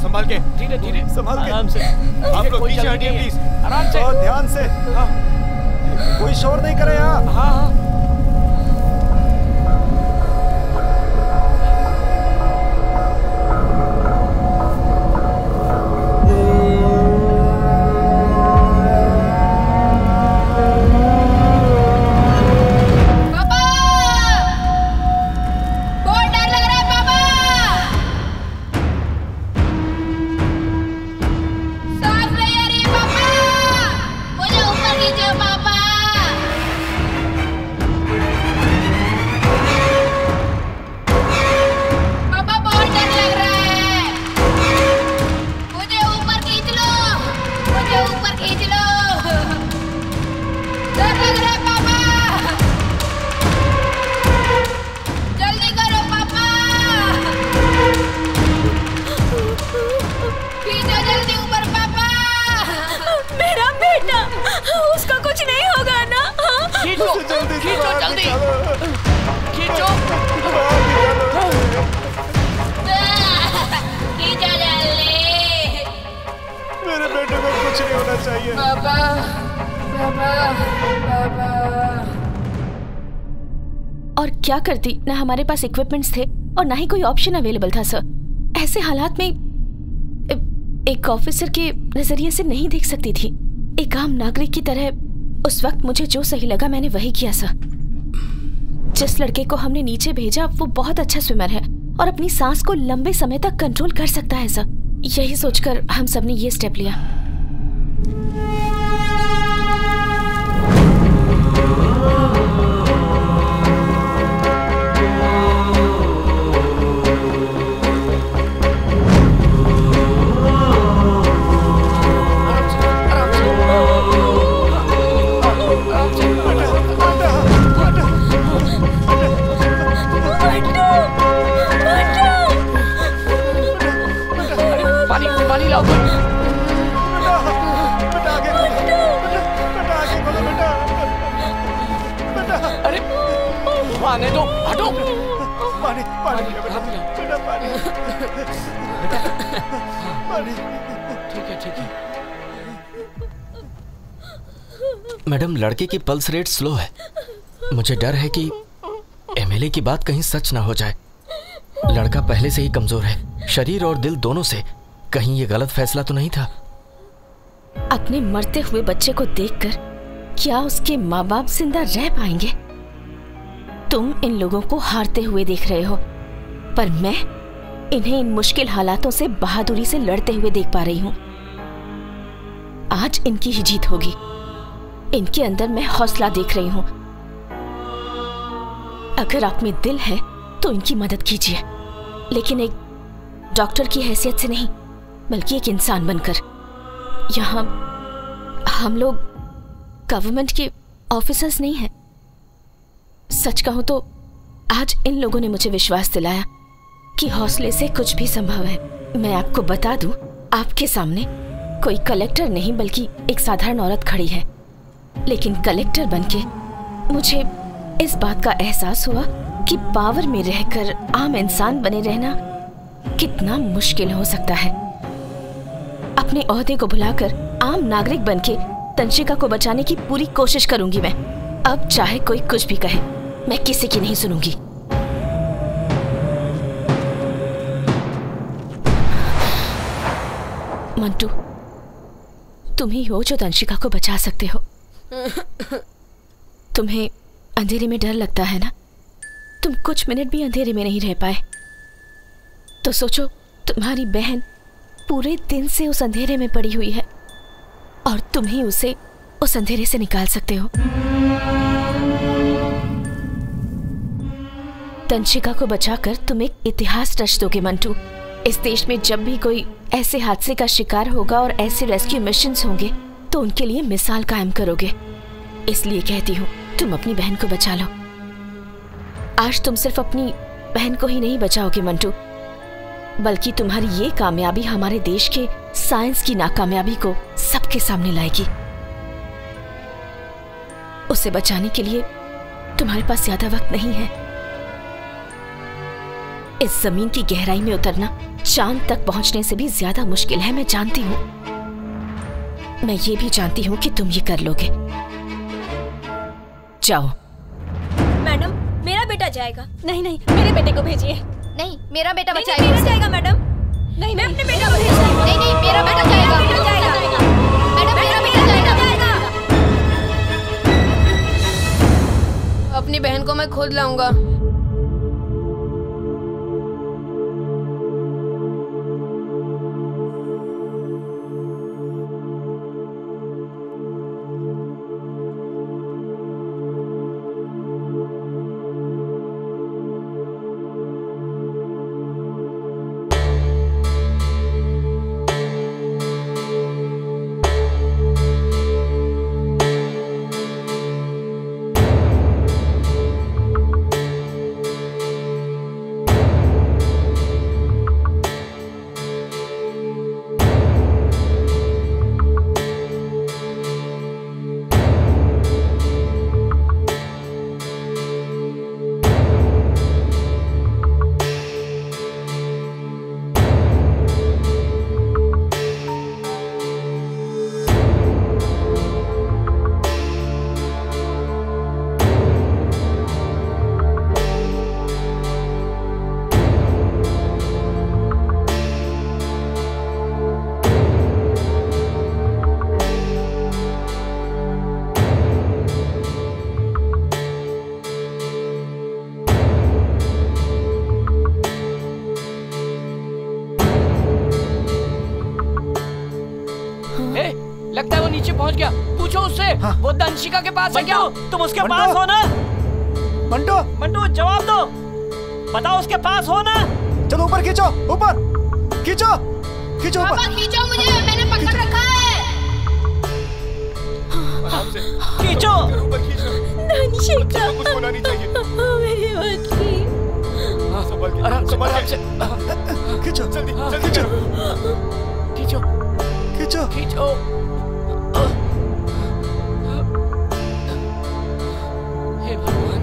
संभाल के धीरे धीरे संभाल के आराम से। आप लोग पीछे हटिए प्लीज, आराम से, ध्यान से। कोई शोर नहीं करे यहाँ। हाँ। और क्या करती? ना हमारे पास इक्विपमेंट्स थे और ना ही कोई ऑप्शन अवेलेबल था सर। ऐसे हालात में एक ऑफिसर के नजरिए से नहीं देख सकती थी। एक आम नागरिक की तरह उस वक्त मुझे जो सही लगा मैंने वही किया सर। जिस लड़के को हमने नीचे भेजा वो बहुत अच्छा स्विमर है और अपनी सांस को लंबे समय तक कंट्रोल कर सकता है सर। यही सोचकर हम सबने ये स्टेप लिया। आने दो, हटो। पानी पानी बेटा, पानी पानी। ठीक है ठीक है। मैडम, लड़के की पल्स रेट स्लो है। मुझे डर है कि एमएलए की बात कहीं सच ना हो जाए। लड़का पहले से ही कमजोर है, शरीर और दिल दोनों से। कहीं ये गलत फैसला तो नहीं था? अपने मरते हुए बच्चे को देखकर क्या उसके माँ बाप जिंदा रह पाएंगे? तुम इन लोगों को हारते हुए देख रहे हो, पर मैं इन्हें इन मुश्किल हालातों से बहादुरी से लड़ते हुए देख पा रही हूँ। आज इनकी ही जीत होगी। इनके अंदर मैं हौसला देख रही हूँ। अगर आप में दिल है तो इनकी मदद कीजिए, लेकिन एक डॉक्टर की हैसियत से नहीं, बल्कि एक इंसान बनकर। यहाँ हम लोग गवर्नमेंट के ऑफिसर्स नहीं हैं। सच कहूं तो आज इन लोगों ने मुझे विश्वास दिलाया कि हौसले से कुछ भी संभव है। मैं आपको बता दूं, आपके सामने कोई कलेक्टर नहीं बल्कि एक साधारण औरत खड़ी है, लेकिन कलेक्टर बनके मुझे इस बात का एहसास हुआ कि पावर में रहकर आम इंसान बने रहना कितना मुश्किल हो सकता है। अपने ओहदे को भुलाकर आम नागरिक बनके तंशिका को बचाने की पूरी कोशिश करूंगी मैं। अब चाहे कोई कुछ भी कहे, मैं किसी की नहीं सुनूंगी। मंटू, तुम ही हो जो तंशिका को बचा सकते हो। तुम्हें अंधेरे में डर लगता है ना? तुम कुछ मिनट भी अंधेरे में नहीं रह पाए, तो सोचो तुम्हारी बहन पूरे दिन से उस अंधेरे में पड़ी हुई है और तुम ही उसे उस अंधेरे से निकाल सकते हो। तंशिका को बचाकर तुम एक इतिहास रच दोगे मंटू। इस देश में जब भी कोई ऐसे हादसे का शिकार होगा और ऐसे रेस्क्यू मिशंस होंगे तो उनके लिए मिसाल कायम करोगे। इसलिए कहती हूँ, तुम अपनी बहन को बचा लो। आज तुम सिर्फ अपनी बहन को ही नहीं बचाओगे मंटू, बल्कि तुम्हारी ये कामयाबी हमारे देश के साइंस की नाकामयाबी को सबके सामने लाएगी। उसे बचाने के लिए तुम्हारे पास ज्यादा वक्त नहीं है। इस जमीन की गहराई में उतरना चांद तक पहुंचने से भी ज्यादा मुश्किल है, मैं जानती हूँ। मैं ये भी जानती हूँ कि तुम ये कर लोगे। जाओ। मैडम, मेरा बेटा जाएगा। नहीं नहीं, मेरे बेटे को भेजिए। नहीं, मेरा बेटा बचाएगा। मेरा जाएगा मैडम। नहीं, मैं अपने बेटा को भेजूंगा। नहीं नहीं, मेरा बेटा जाएगा। मेरा जाएगा। मैडम, मेरा बेटा जाएगा। अपनी बहन को मैं खुद लाऊंगा। लगता है वो नीचे पहुंच गया। पूछो उससे। हाँ। वो तंशिका के पास है क्या? तुम उसके पास हो ना? मंटू, मंटू जवाब दो, बताओ उसके पास हो ना? चलो ऊपर खींचो, ऊपर खींचो, खींचो ऊपर। खींचो मुझे, मैंने पकड़ रखा है। खींचो। तंशिका, कुछ होना नहीं चाहिए। मेरी बच्ची। आराम से खींचो, जल्दी खींचो, खींचो, खींचो, खींचो। हे भगवान।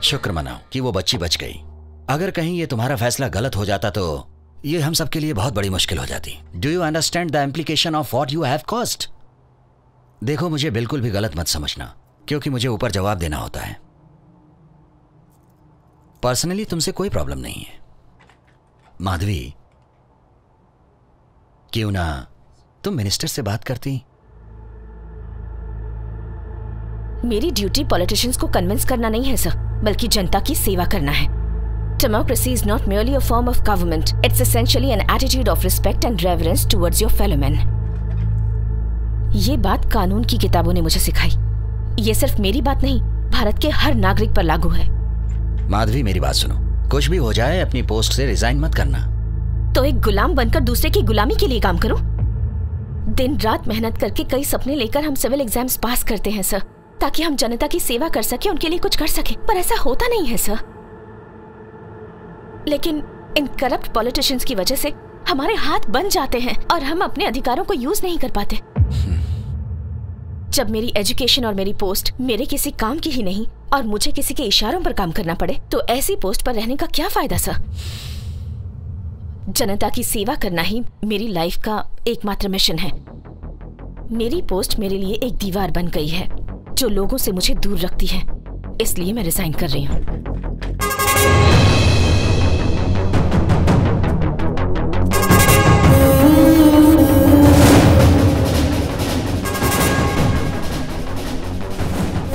शुक्र मनाओ कि वो बच्ची बच गई। अगर कहीं ये तुम्हारा फैसला गलत हो जाता तो ये हम सबके लिए बहुत बड़ी मुश्किल हो जाती। Do you understand the implication of what you have caused? देखो, मुझे बिल्कुल भी गलत मत समझना, क्योंकि मुझे ऊपर जवाब देना होता है। पर्सनली तुमसे कोई प्रॉब्लम नहीं है। माधवी, क्यों ना तुम मिनिस्टर से बात करती? मेरी ड्यूटी पॉलिटिशियंस को कन्विंस करना नहीं है सर, बल्कि जनता की सेवा करना है। Democracy is not merely a form of government. It's essentially an attitude of respect and reverence towards your fellow men. ये बात कानून की किताबों ने मुझे सिखाई। ये सिर्फ मेरी बात नहीं, भारत के हर नागरिक पर लागू है। माधवी, मेरी बात सुनो। कुछ भी हो जाए, अपनी पोस्ट से रिजाइन मत करना। तो एक गुलाम बनकर दूसरे की गुलामी के लिए काम करूं? दिन रात मेहनत करके कई सपने लेकर हम सिविल एग्जाम्स पास करते हैं सर, ताकि हम जनता की सेवा कर सके, उनके लिए कुछ कर सके, पर ऐसा होता नहीं है सर। लेकिन इन करप्ट पॉलिटिशियंस की वजह से हमारे हाथ बन जाते हैं और हम अपने अधिकारों को यूज नहीं कर पाते। जब मेरी एजुकेशन और मेरी पोस्ट मेरे किसी काम की ही नहीं और मुझे किसी के इशारों पर काम करना पड़े, तो ऐसी पोस्ट पर रहने का क्या फायदा सर? जनता की सेवा करना ही मेरी लाइफ का एकमात्र मिशन है। मेरी पोस्ट मेरे लिए एक दीवार बन गई है जो लोगों से मुझे दूर रखती है, इसलिए मैं रिजाइन कर रही हूँ।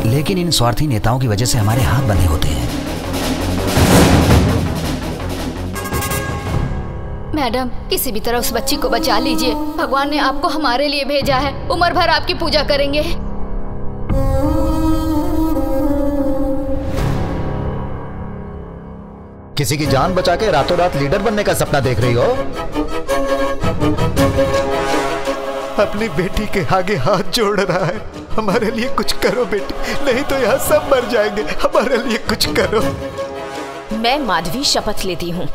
लेकिन इन स्वार्थी नेताओं की वजह से हमारे हाथ बंधे होते हैं। मैडम, किसी भी तरह उस बच्ची को बचा लीजिए। भगवान ने आपको हमारे लिए भेजा है, उम्र भर आपकी पूजा करेंगे। किसी की जान बचा के रातों रात लीडर बनने का सपना देख रही हो? अपनी बेटी के आगे हाथ जोड़ रहा है। हमारे लिए कुछ करो बेटी, नहीं तो यहाँ सब मर जाएंगे। हमारे लिए कुछ करो। मैं माधवी शपथ लेती हूँ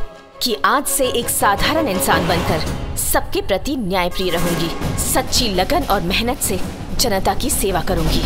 कि आज से एक साधारण इंसान बनकर सबके प्रति न्यायप्रिय रहूंगी, सच्ची लगन और मेहनत से जनता की सेवा करूंगी।